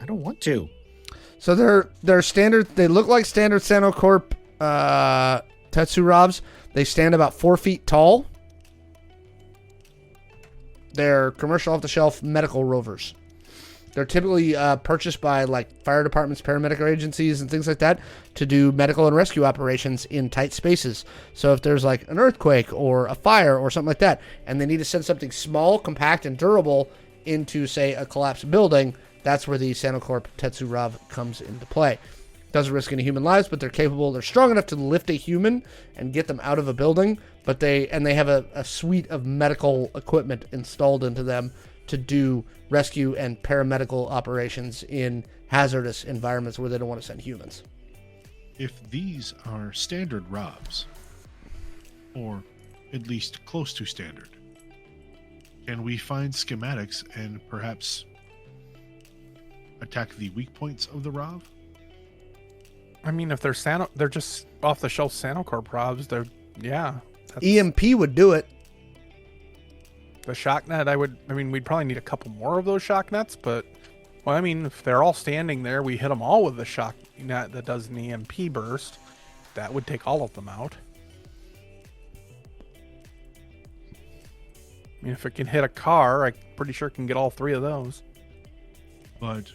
I don't want to. So they're standard. They look like standard Sano Corp Tetsu Robs. They stand about 4 feet tall. They're commercial off-the-shelf medical rovers. They're typically purchased by like fire departments, paramedic agencies, and things like that to do medical and rescue operations in tight spaces. So if there's like an earthquake or a fire or something like that, and they need to send something small, compact, and durable into, say, a collapsed building, that's where the Sanocorp Tetsu Rob comes into play. Doesn't risk any human lives, but they're capable. They're strong enough to lift a human and get them out of a building. But they have a suite of medical equipment installed into them to do rescue and paramedical operations in hazardous environments where they don't want to send humans. If these are standard ROBs, or at least close to standard, can we find schematics and perhaps attack the weak points of the ROV? I mean, if they're they're just off-the-shelf Sanocorp Robs, EMP would do it. The shock net, we'd probably need a couple more of those shock nets, but, well, I mean, if they're all standing there, we hit them all with the shock net that does an EMP burst. That would take all of them out. I mean, if it can hit a car, I'm pretty sure it can get all 3 of those. But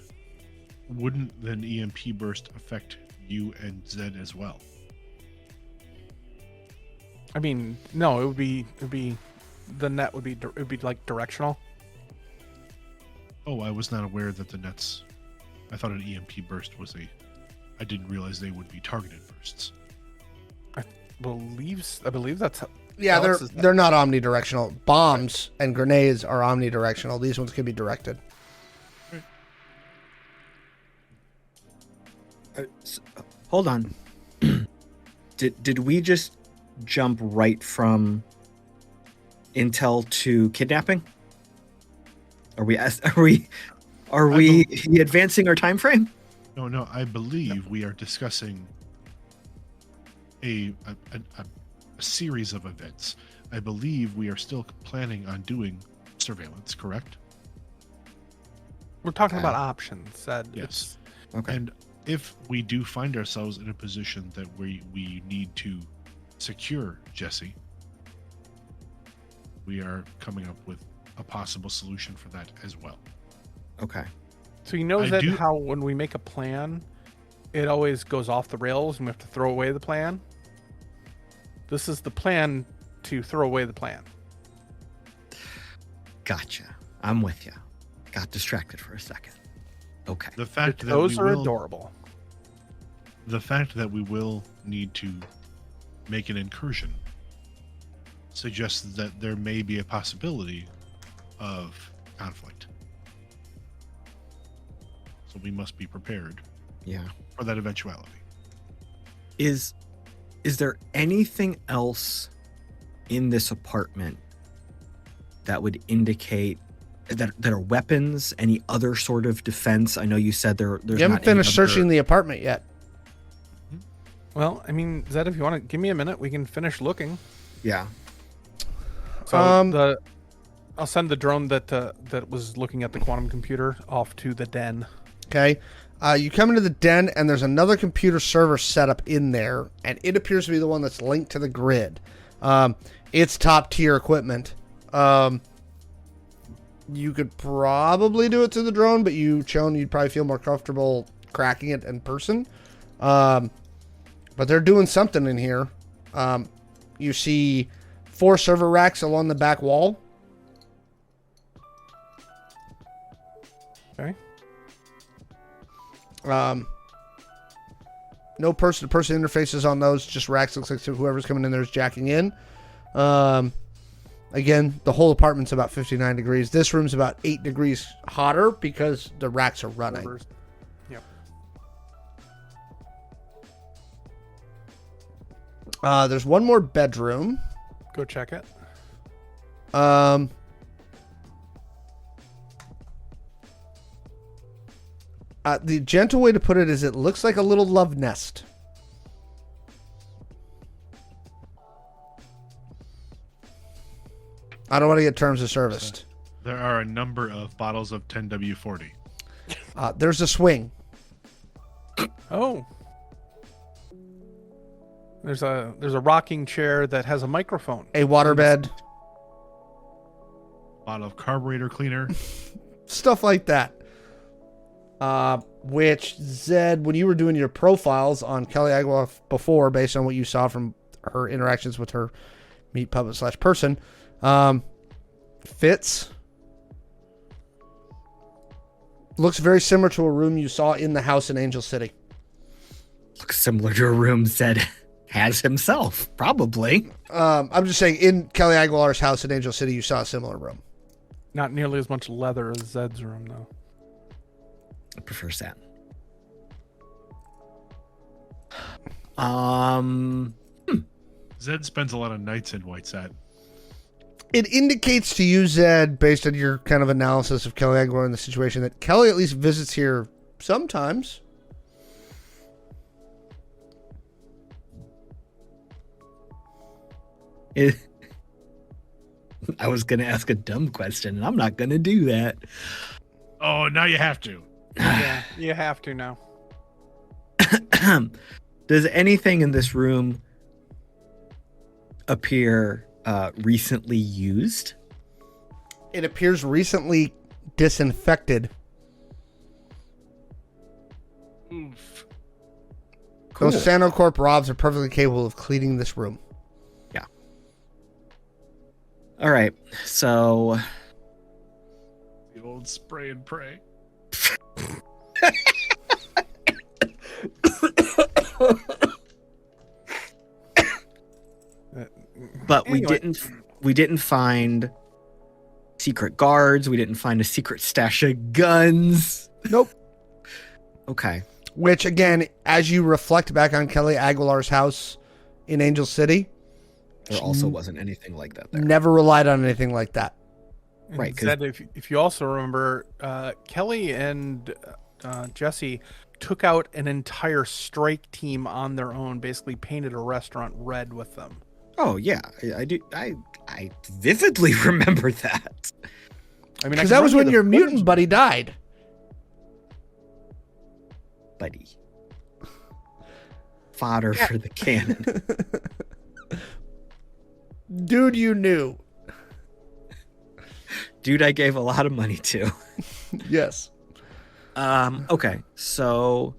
wouldn't then EMP burst affect you and Zed as well? I mean, no, it would be the net would be like directional. Oh, I was not aware that the nets. I thought an EMP burst was I didn't realize they would be targeted bursts. I believe that's how, Yeah, they're not omnidirectional. Bombs and grenades are omnidirectional. These ones can be directed. Hold on. Did we just jump right from intel to kidnapping? Are we advancing our time frame? No. I believe we are discussing a series of events. I believe we are still planning on doing surveillance. Correct? we're talking about options. Yes. Okay. And if we do find ourselves in a position that we need to secure Jesse, we are coming up with a possible solution for that as well. Okay. So you know how when we make a plan, it always goes off the rails and we have to throw away the plan? This is the plan to throw away the plan. Gotcha. I'm with you. Got distracted for a second. Okay. The fact that those are adorable. the fact that we will need to make an incursion suggests that there may be a possibility of conflict. So we must be prepared Yeah. for that eventuality. Is there anything else in this apartment that would indicate that there are weapons, any other sort of defense? I know you said there's You haven't not any finished other- searching the apartment yet. Well, I mean, Zed, if you want to give me a minute, we can finish looking. Yeah. So Um, I'll send the drone that was looking at the quantum computer off to the den. Okay. You come into the den, and there's another computer server set up in there, and it appears to be the one that's linked to the grid. It's top tier equipment. You could probably do it through the drone, but you'd probably feel more comfortable cracking it in person. But they're doing something in here. You see 4 server racks along the back wall. Okay. No person-to-person interfaces on those. Just racks. Looks like whoever's coming in there is jacking in. Again, the whole apartment's about 59 degrees. This room's about 8 degrees hotter because the racks are running. Servers. Yep. There's one more bedroom. Go check it. The gentle way to put it is it looks like a little love nest. I don't want to get terms of service. There are a number of bottles of 10W40. There's a swing. Oh. There's a rocking chair that has a microphone. A waterbed. Bottle of carburetor cleaner. Stuff like that. Which, Zed, when you were doing your profiles on Kelly Aguilar before, based on what you saw from her interactions with her meet puppet / person, fits. Looks very similar to a room you saw in the house in Angel City. Looks similar to a room Zed has himself, probably. I'm just saying, in Kelly Aguilar's house in Angel City, you saw a similar room. Not nearly as much leather as Zed's room, though. I prefer satin. Zed spends a lot of nights in white satin. It indicates to you, Zed, based on your kind of analysis of Kelly Aguilar in the situation, that Kelly at least visits here sometimes. I was going to ask a dumb question, and I'm not going to do that. Oh, now you have to. Yeah, you have to now. Does anything in this room appear recently used? It appears recently disinfected. Oof. Cool. Those Sanocorp Robs are perfectly capable of cleaning this room. Yeah. All right. So The old spray and pray. but Anyway. we didn't find secret guards, we didn't find a secret stash of guns. Nope. Okay. Which, again, as you reflect back on Kelly Aguilar's house in Angel City, There also wasn't anything like that there. never relied on anything like that. And Right, 'cause- Zed, if you also remember, Kelly and Jesse took out an entire strike team on their own, basically painted a restaurant red with them. Oh yeah, I do. I vividly remember that. I mean, Because that was when your mutant buddy died. Buddy. Fodder for the cannon. Dude, you knew. Dude, I gave a lot of money to. Yes. Okay, so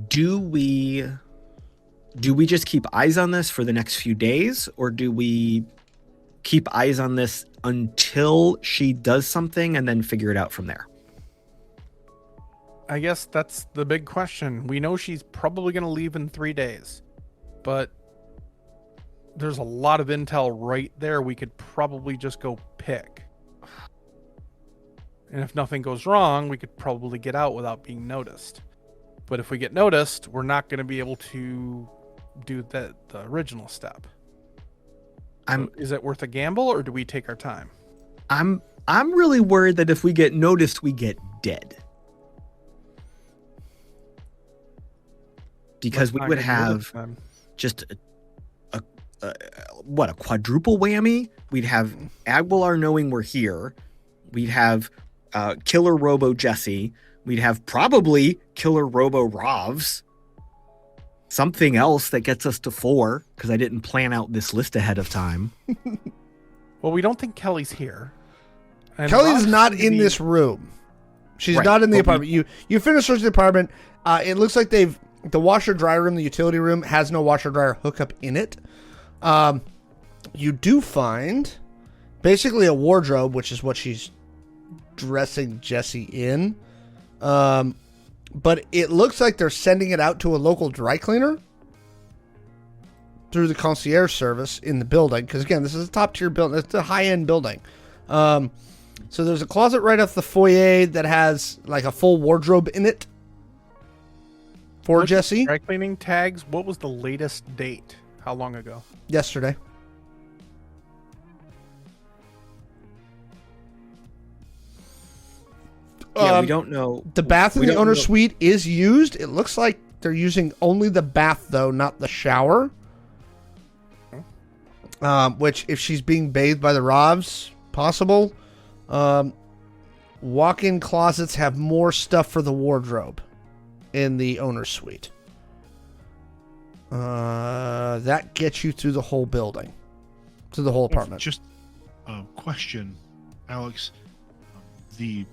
do we just keep eyes on this for the next few days, or do we keep eyes on this until she does something and then figure it out from there? I guess that's the big question. We know she's probably going to leave in 3 days, but there's a lot of intel right there we could probably just go pick. And if nothing goes wrong, we could probably get out without being noticed. But if we get noticed, we're not going to be able to do the original step. So is it worth a gamble, or do we take our time? I'm really worried that if we get noticed, we get dead. Because we would have just a quadruple whammy. We'd have Aguilar knowing we're here. We'd have Killer Robo Jesse. We'd have probably Killer Robo Rovs. Something else that gets us to 4, because I didn't plan out this list ahead of time. Well, we don't think Kelly's here. And Kelly's Rovs not seem to in be- this room. She's Right, not in the but apartment. You finish searching the apartment. It looks like the washer dryer room, the utility room, has no washer dryer hookup in it. You do find basically a wardrobe, which is what she's dressing Jesse in. But it looks like they're sending it out to a local dry cleaner through the concierge service in the building. Because again, this is a top tier building. It's a high end building. So there's a closet right off the foyer that has like a full wardrobe in it for Look at Jesse. Dry cleaning tags. What was the latest date? How long ago? Yesterday. Yeah, we don't know. The bath in We the don't owner's know- suite is used. It looks like they're using only the bath, though, not the shower. Which, if she's being bathed by the Rovs, possible. Walk-in closets have more stuff for the wardrobe in the owner's suite. That gets you through the whole building, to the whole apartment. Just a question, Alex. The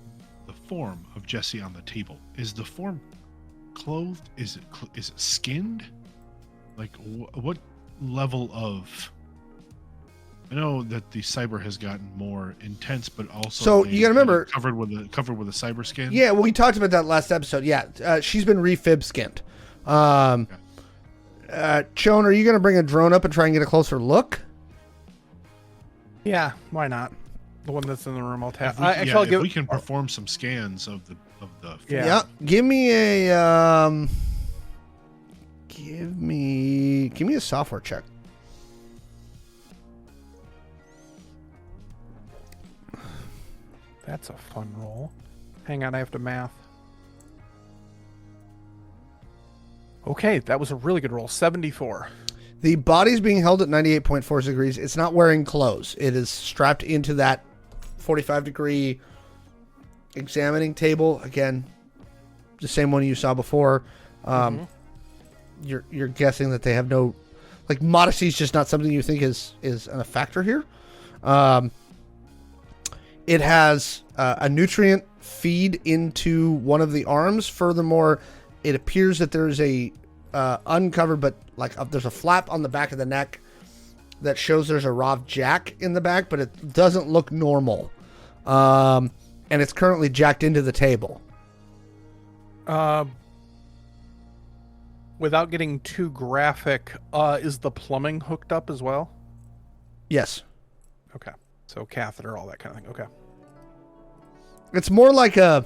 form of Jesse on the table, is the form clothed? Is it skinned? Like what level of? I know that the cyber has gotten more intense, but also So you gotta remember, covered with a cyber skin. Yeah, well, we talked about that last episode. Yeah, she's been refib skinned. Chone, are you gonna bring a drone up and try and get a closer look? Yeah, why not? The one that's in the room, I'll tap. If we, Actually, yeah, I'll if give. we can perform some scans of the Yeah. Give me a software check. That's a fun roll. Hang on, I have to math. Okay, that was a really good roll. 74. The body's being held at 98.4 degrees. It's not wearing clothes. It is strapped into that 45-degree examining table. Again, the same one you saw before. You're guessing that they have no, like, modesty is just not something you think is a factor here. It has a nutrient feed into one of the arms. Furthermore, it appears that there's a uncovered, but there's a flap on the back of the neck that shows there's a Rov jack in the back, but it doesn't look normal. And it's currently jacked into the table. Without getting too graphic, is the plumbing hooked up as well? Yes. Okay. So catheter, all that kind of thing. Okay. It's more like a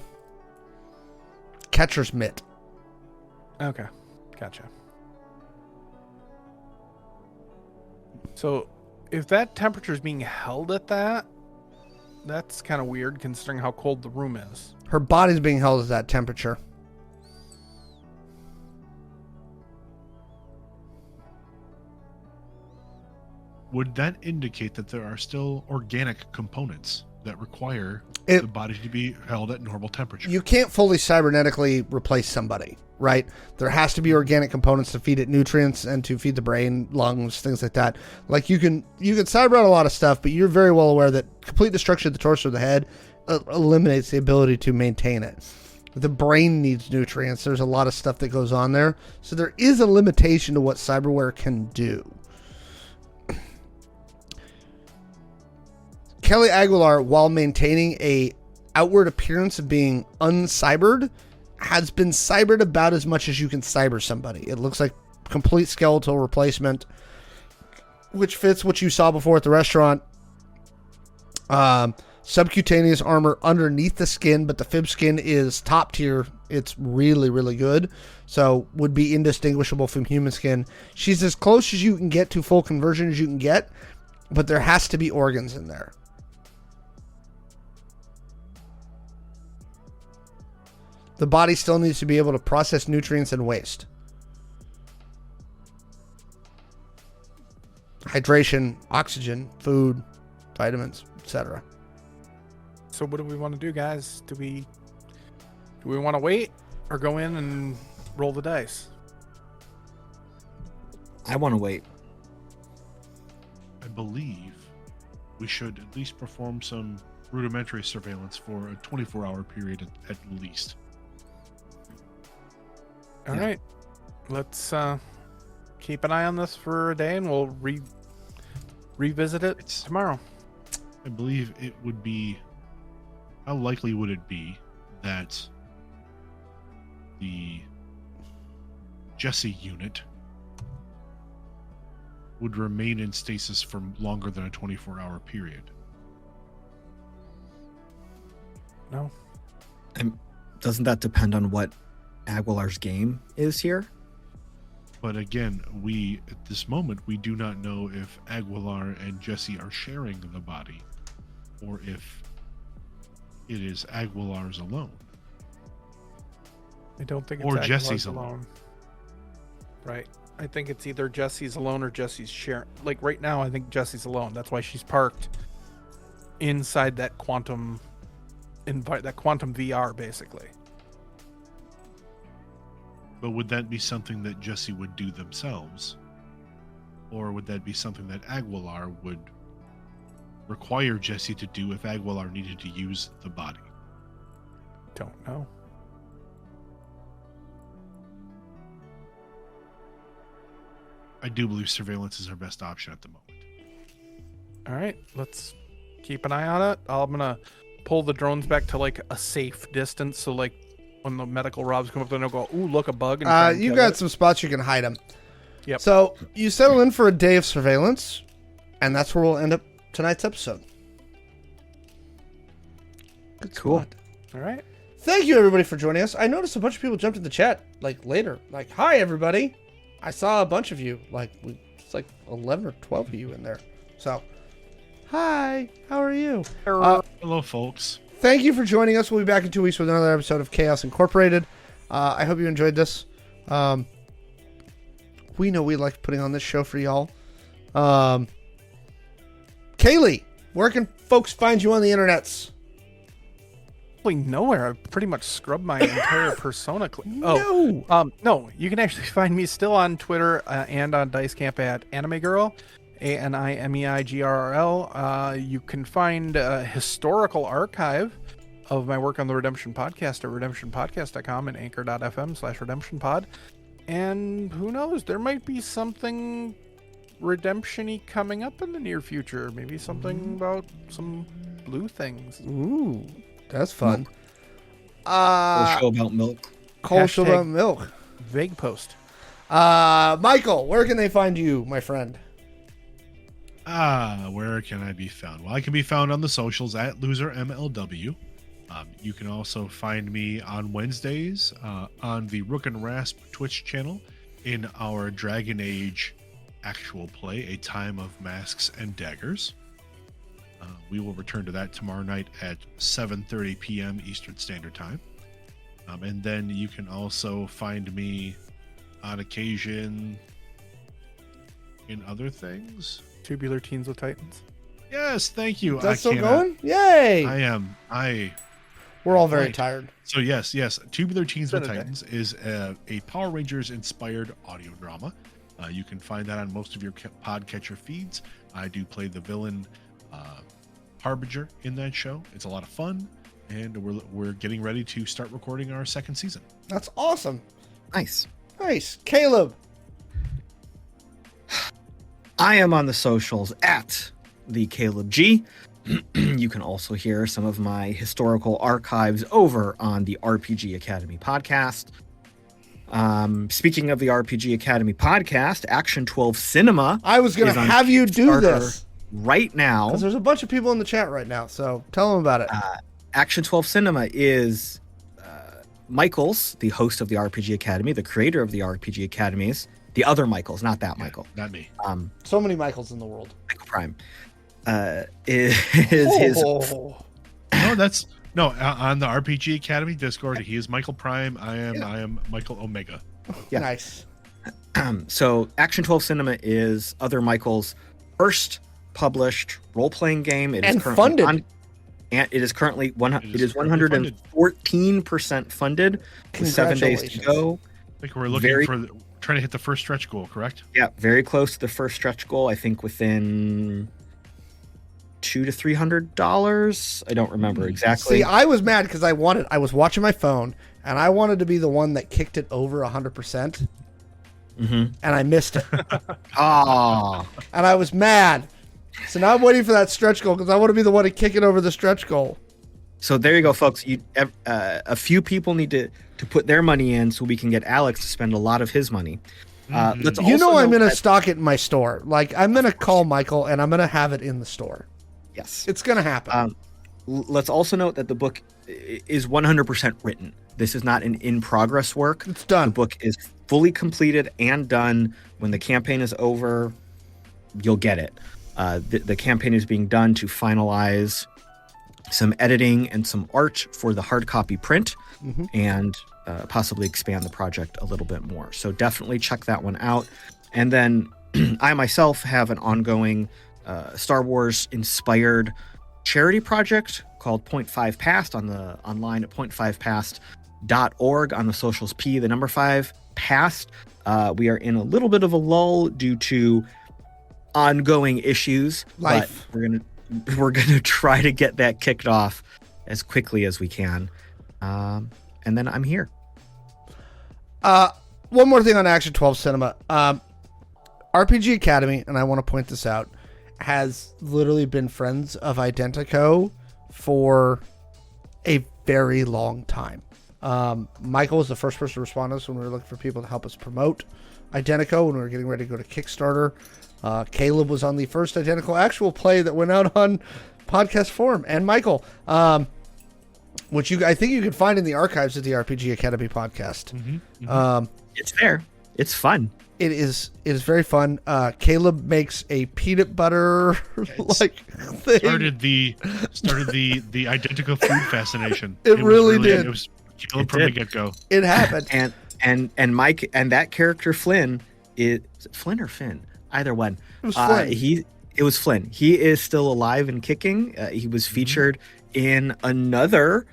catcher's mitt. Okay. Gotcha. So if that temperature is being held at that, that's kind of weird considering how cold the room is. Her body's being held at that temperature. Would that indicate that there are still organic components that require It- the body to be held at normal temperature? You can't fully cybernetically replace somebody, right? There has to be organic components to feed it nutrients and to feed the brain, lungs, things like that. Like you can cyber out a lot of stuff, but you're very well aware that complete destruction of the torso or the head eliminates the ability to maintain it. The brain needs nutrients. There's a lot of stuff that goes on there. So there is a limitation to what cyberware can do. Kelly Aguilar, while maintaining a outward appearance of being uncybered, has been cybered about as much as you can cyber somebody. It looks like complete skeletal replacement, which fits what you saw before at the restaurant. Subcutaneous armor underneath the skin, but the fib skin is top tier. It's really, really good. So would be indistinguishable from human skin. She's as close as you can get to full conversion as you can get, but there has to be organs in there. The body still needs to be able to process nutrients and waste. Hydration, oxygen, food, vitamins, etc. So what do we want to do, guys? Do we want to wait or go in and roll the dice? I want to wait. I believe we should at least perform some rudimentary surveillance for a 24-hour period at least. All right. Let's keep an eye on this for a day, and we'll revisit it tomorrow. I believe it would be... How likely would it be that the Jesse unit would remain in stasis for longer than a 24-hour period? No. Doesn't that depend on what Aguilar's game is here? But again, at this moment, we do not know if Aguilar and Jesse are sharing the body, or if it is Aguilar's alone. I don't think it's Or Aguilar's Jesse's alone. Right. I think it's either Jesse's alone or Jesse's sharing. Like right now, I think Jesse's alone. That's why she's parked inside that quantum VR, basically. But would that be something that Jesse would do themselves? Or would that be something that Aguilar would require Jesse to do if Aguilar needed to use the body? Don't know. I do believe surveillance is our best option at the moment. All right, let's keep an eye on it. I'm gonna pull the drones back to like a safe distance, so like when the medical robs come up, then they'll go, "Ooh, look, a bug!" And You got some spots you can hide them. Yep. So you settle in for a day of surveillance, and that's where we'll end up tonight's episode. Good Cool. spot. All right. Thank you, everybody, for joining us. I noticed a bunch of people jumped in the chat like later, like, "Hi, everybody." I saw a bunch of you, it's like 11 or 12 of you in there. So, hi, how are you? Hello, folks. Thank you for joining us. We'll be back in 2 weeks with another episode of Chaos Incorporated. I hope you enjoyed this. We know we like putting on this show for y'all. Kaylee, where can folks find you on the internets? Nowhere. I've pretty much scrubbed my entire persona. No. No. You can actually find me still on Twitter and on Dice Camp at Anime Girl, ANIMEIGRRL. You can find a historical archive of my work on the Redemption Podcast at redemptionpodcast.com and anchor.fm/redemptionpod. And who knows? There might be something redemption-y coming up in the near future. Maybe something about some blue things. Ooh. That's fun. Whole show about milk. Whole show about milk. Vague post. Michael, where can they find you, my friend? Where can I be found? Well, I can be found on the socials at LoserMLW. You can also find me on Wednesdays on the Rourk and Rasp Twitch channel in our Dragon Age actual play, A Time of Masks and Daggers. We will return to that tomorrow night at 7:30 p.m. Eastern Standard Time. And then you can also find me on occasion in other things. Tubular Teens with Titans. Yes, thank you. That's still going? Yay! We're all very Right. tired. So yes, Tubular Teens with Been a day. Titans is a Power Rangers inspired audio drama. You can find that on most of your podcatcher feeds. I do play the villain Harbinger in that show. It's a lot of fun, and we're getting ready to start recording our second season. That's awesome. Nice. Nice. Caleb. I am on the socials at the Caleb G. You can also hear some of my historical archives over on the RPG Academy podcast. Speaking of the RPG Academy podcast, Action 12 Cinema. I was going is to on have you do Kickstarter this right now. because there's a bunch of people in the chat right now. So tell them about it. Action 12 Cinema is Michael's, the host of the RPG Academy, the creator of the RPG Academies. The other Michael's, not that Michael. Not me. So many Michaels in the world. Michael Prime. Is his Oh. No, that's no on the RPG Academy Discord. He is Michael Prime. I am Michael Omega. Yeah. Nice. So Action 12 Cinema is other Michael's first published role-playing game. It is And currently funded. And it is currently It is 114% funded with 7 days to Congratulations. go. I think we're looking trying to hit the first stretch goal, correct? Yeah, very close to the first stretch goal. I think within $200 to $300. I don't remember exactly. See, I was mad because I was watching my phone and I wanted to be the one that kicked it over 100%, Mm-hmm. and I missed it. Ah, And I was mad. So now I'm waiting for that stretch goal because I want to be the one to kick it over the stretch goal. so there you go, folks. A few people need to put their money in so we can get Alex to spend a lot of his money. Let's You also know I'm note going to that- stock it in my store. Like, I'm going to call Michael and I'm going to have it in the store. Yes. It's going to happen. Let's also note that the book is 100% written. This is not an in-progress work. It's done. The book is fully completed and done. When the campaign is over, you'll get it. The campaign is being done to finalize some editing and some art for the hard copy print, Mhm. and possibly expand the project a little bit more. So definitely check that one out. And then I myself have an ongoing Star Wars inspired charity project called 0.5 Past online at 0.5past.org, on the socials, the number 5 past. We are in a little bit of a lull due to ongoing issues. Life. But we're gonna try to get that kicked off as quickly as we can. And then I'm here. One more thing on Action 12 Cinema. RPG Academy, and I want to point this out, has literally been friends of Identico for a very long time. Michael was the first person to respond to us when we were looking for people to help us promote Identico when we were getting ready to go to Kickstarter. Caleb was on the first Identical actual play that went out on podcast forum, and Michael, which I think you can find in the archives of the RPG Academy podcast. It's there. It's fun. It is very fun. Caleb makes a peanut butter like thing. Started the identical food fascination. It was really did. It was Caleb It from did. the get-go. It happened. And Mike and that character Flynn is it Flynn or Finn? Either one. It was Flynn. It was Flynn. He is still alive and kicking. He was featured in another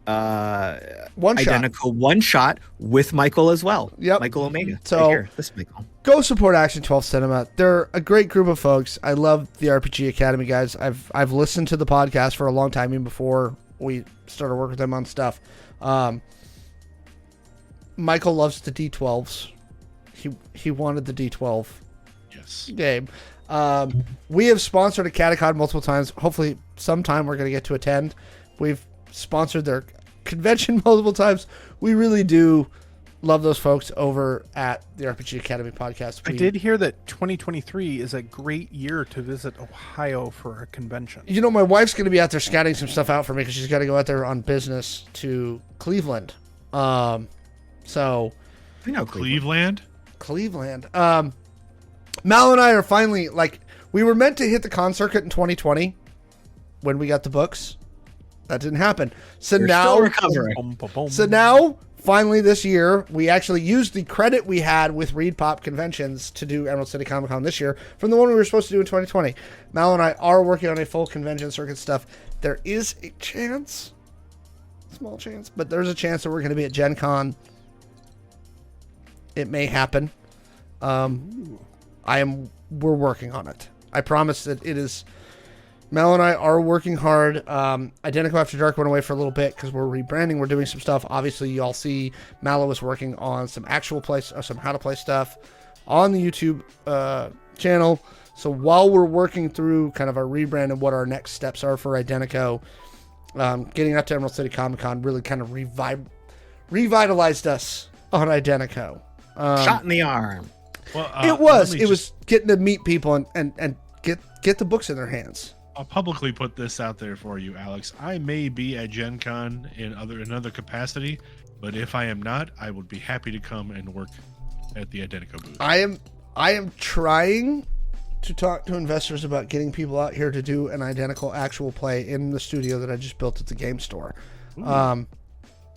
One shot. identical one shot with Michael as well. Yep. Michael Omega. So- Right here. This Michael. Go support Action 12 Cinema. They're a great group of folks. I love the RPG Academy guys. I've listened to the podcast for a long time, even before we started working with them on stuff. Michael loves the D12s. He wanted the D12 Yes. game. We have sponsored a Catacon multiple times. Hopefully sometime we're going to get to attend. We've sponsored their convention multiple times. We really do love those folks over at the RPG Academy podcast. I did hear that 2023 is a great year to visit Ohio for a convention. You know, my wife's going to be out there scouting some stuff out for me because she's got to go out there on business to Cleveland. So We know Cleveland. Mallo and I are finally, like, we were meant to hit the con circuit in 2020 when we got the books. That didn't happen. So We're now, still recovering. Boom, boom, boom. so now, finally this year, we actually used the credit we had with Reed Pop Conventions to do Emerald City Comic Con this year from the one we were supposed to do in 2020. Mallo and I are working on a full convention circuit stuff. There is a chance, small chance, but there's a chance that we're going to be at Gen Con. It may happen. We're working on it. I promise that it is. Mel and I are working hard. Identical After Dark went away for a little bit because we're rebranding. We're doing some stuff. Obviously, y'all see Mallo is working on some actual play, some how to play stuff on the YouTube channel. So while we're working through kind of our rebrand and what our next steps are for Identico, getting out to Emerald City Comic Con really kind of revitalized us on Identico. Shot in the arm. Well, It was getting to meet people and get the books in their hands. I'll publicly put this out there for you, Alex. I may be at Gen Con in another capacity, but if I am not, I would be happy to come and work at the Identico booth. I am trying to talk to investors about getting people out here to do an Identical actual play in the studio that I just built at the game store. I've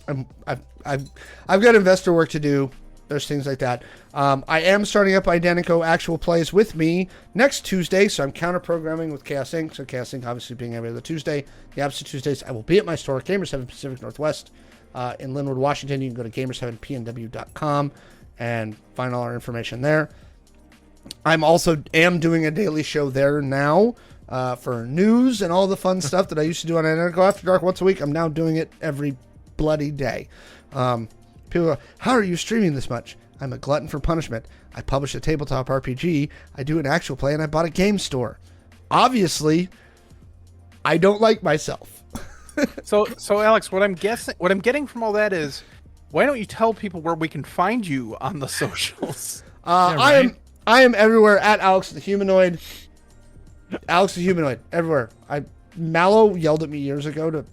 got investor work to do. There's things like that. I am starting up Identico actual plays with me next Tuesday, so I'm counter programming with Chaos Inc. So Chaos Inc. obviously being every other Tuesday. The opposite Tuesdays, I will be at my store, Gamer 7 Pacific Northwest, in Linwood, Washington. You can go to gamer7pnw.com and find all our information there. I'm also doing a daily show there now for news and all the fun stuff that I used to do on Identico After Dark once a week. I'm now doing it every bloody day. People go, how are you streaming this much? I'm a glutton for punishment. I publish a tabletop RPG, I do an actual play, and I bought a game store. Obviously, I don't like myself. So Alex, what I'm getting from all that is, why don't you tell people where we can find you on the socials? Right. I am everywhere at Alex the Humanoid. Alex the Humanoid, everywhere. Mallo yelled at me years ago to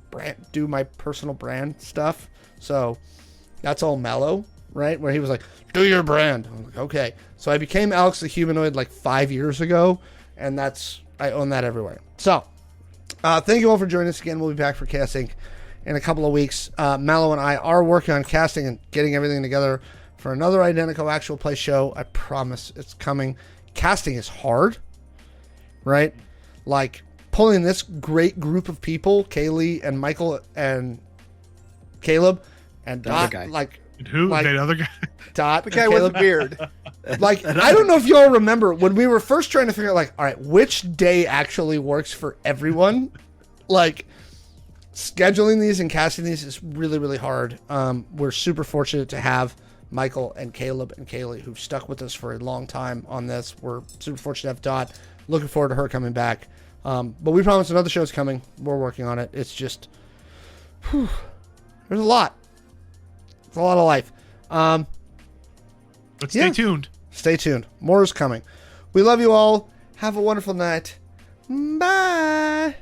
do my personal brand stuff. So that's all Mallo, right? Where he was like, do your brand. I'm like, okay. So I became Alex the Humanoid like 5 years ago, and I own that everywhere. So thank you all for joining us again. We'll be back for Chaos Inc. in a couple of weeks. Mallo and I are working on casting and getting everything together for another Identico actual play show. I promise it's coming. Casting is hard, right? Like pulling this great group of people, Kaylee and Michael and Caleb and Dot, guy. like And who? like- That other guy? Dot, The guy and with Caleb. the beard. Like, I don't know if y'all remember when we were first trying to figure out, like, all right, which day actually works for everyone? Like, scheduling these and casting these is really, really hard. We're super fortunate to have Michael and Caleb and Kaylee, who've stuck with us for a long time on this. We're super fortunate to have Dot. Looking forward to her coming back. But we promise another show's coming. We're working on it. It's just, there's a lot. It's a lot of life. But stay tuned. Stay tuned. More is coming. We love you all. Have a wonderful night. Bye.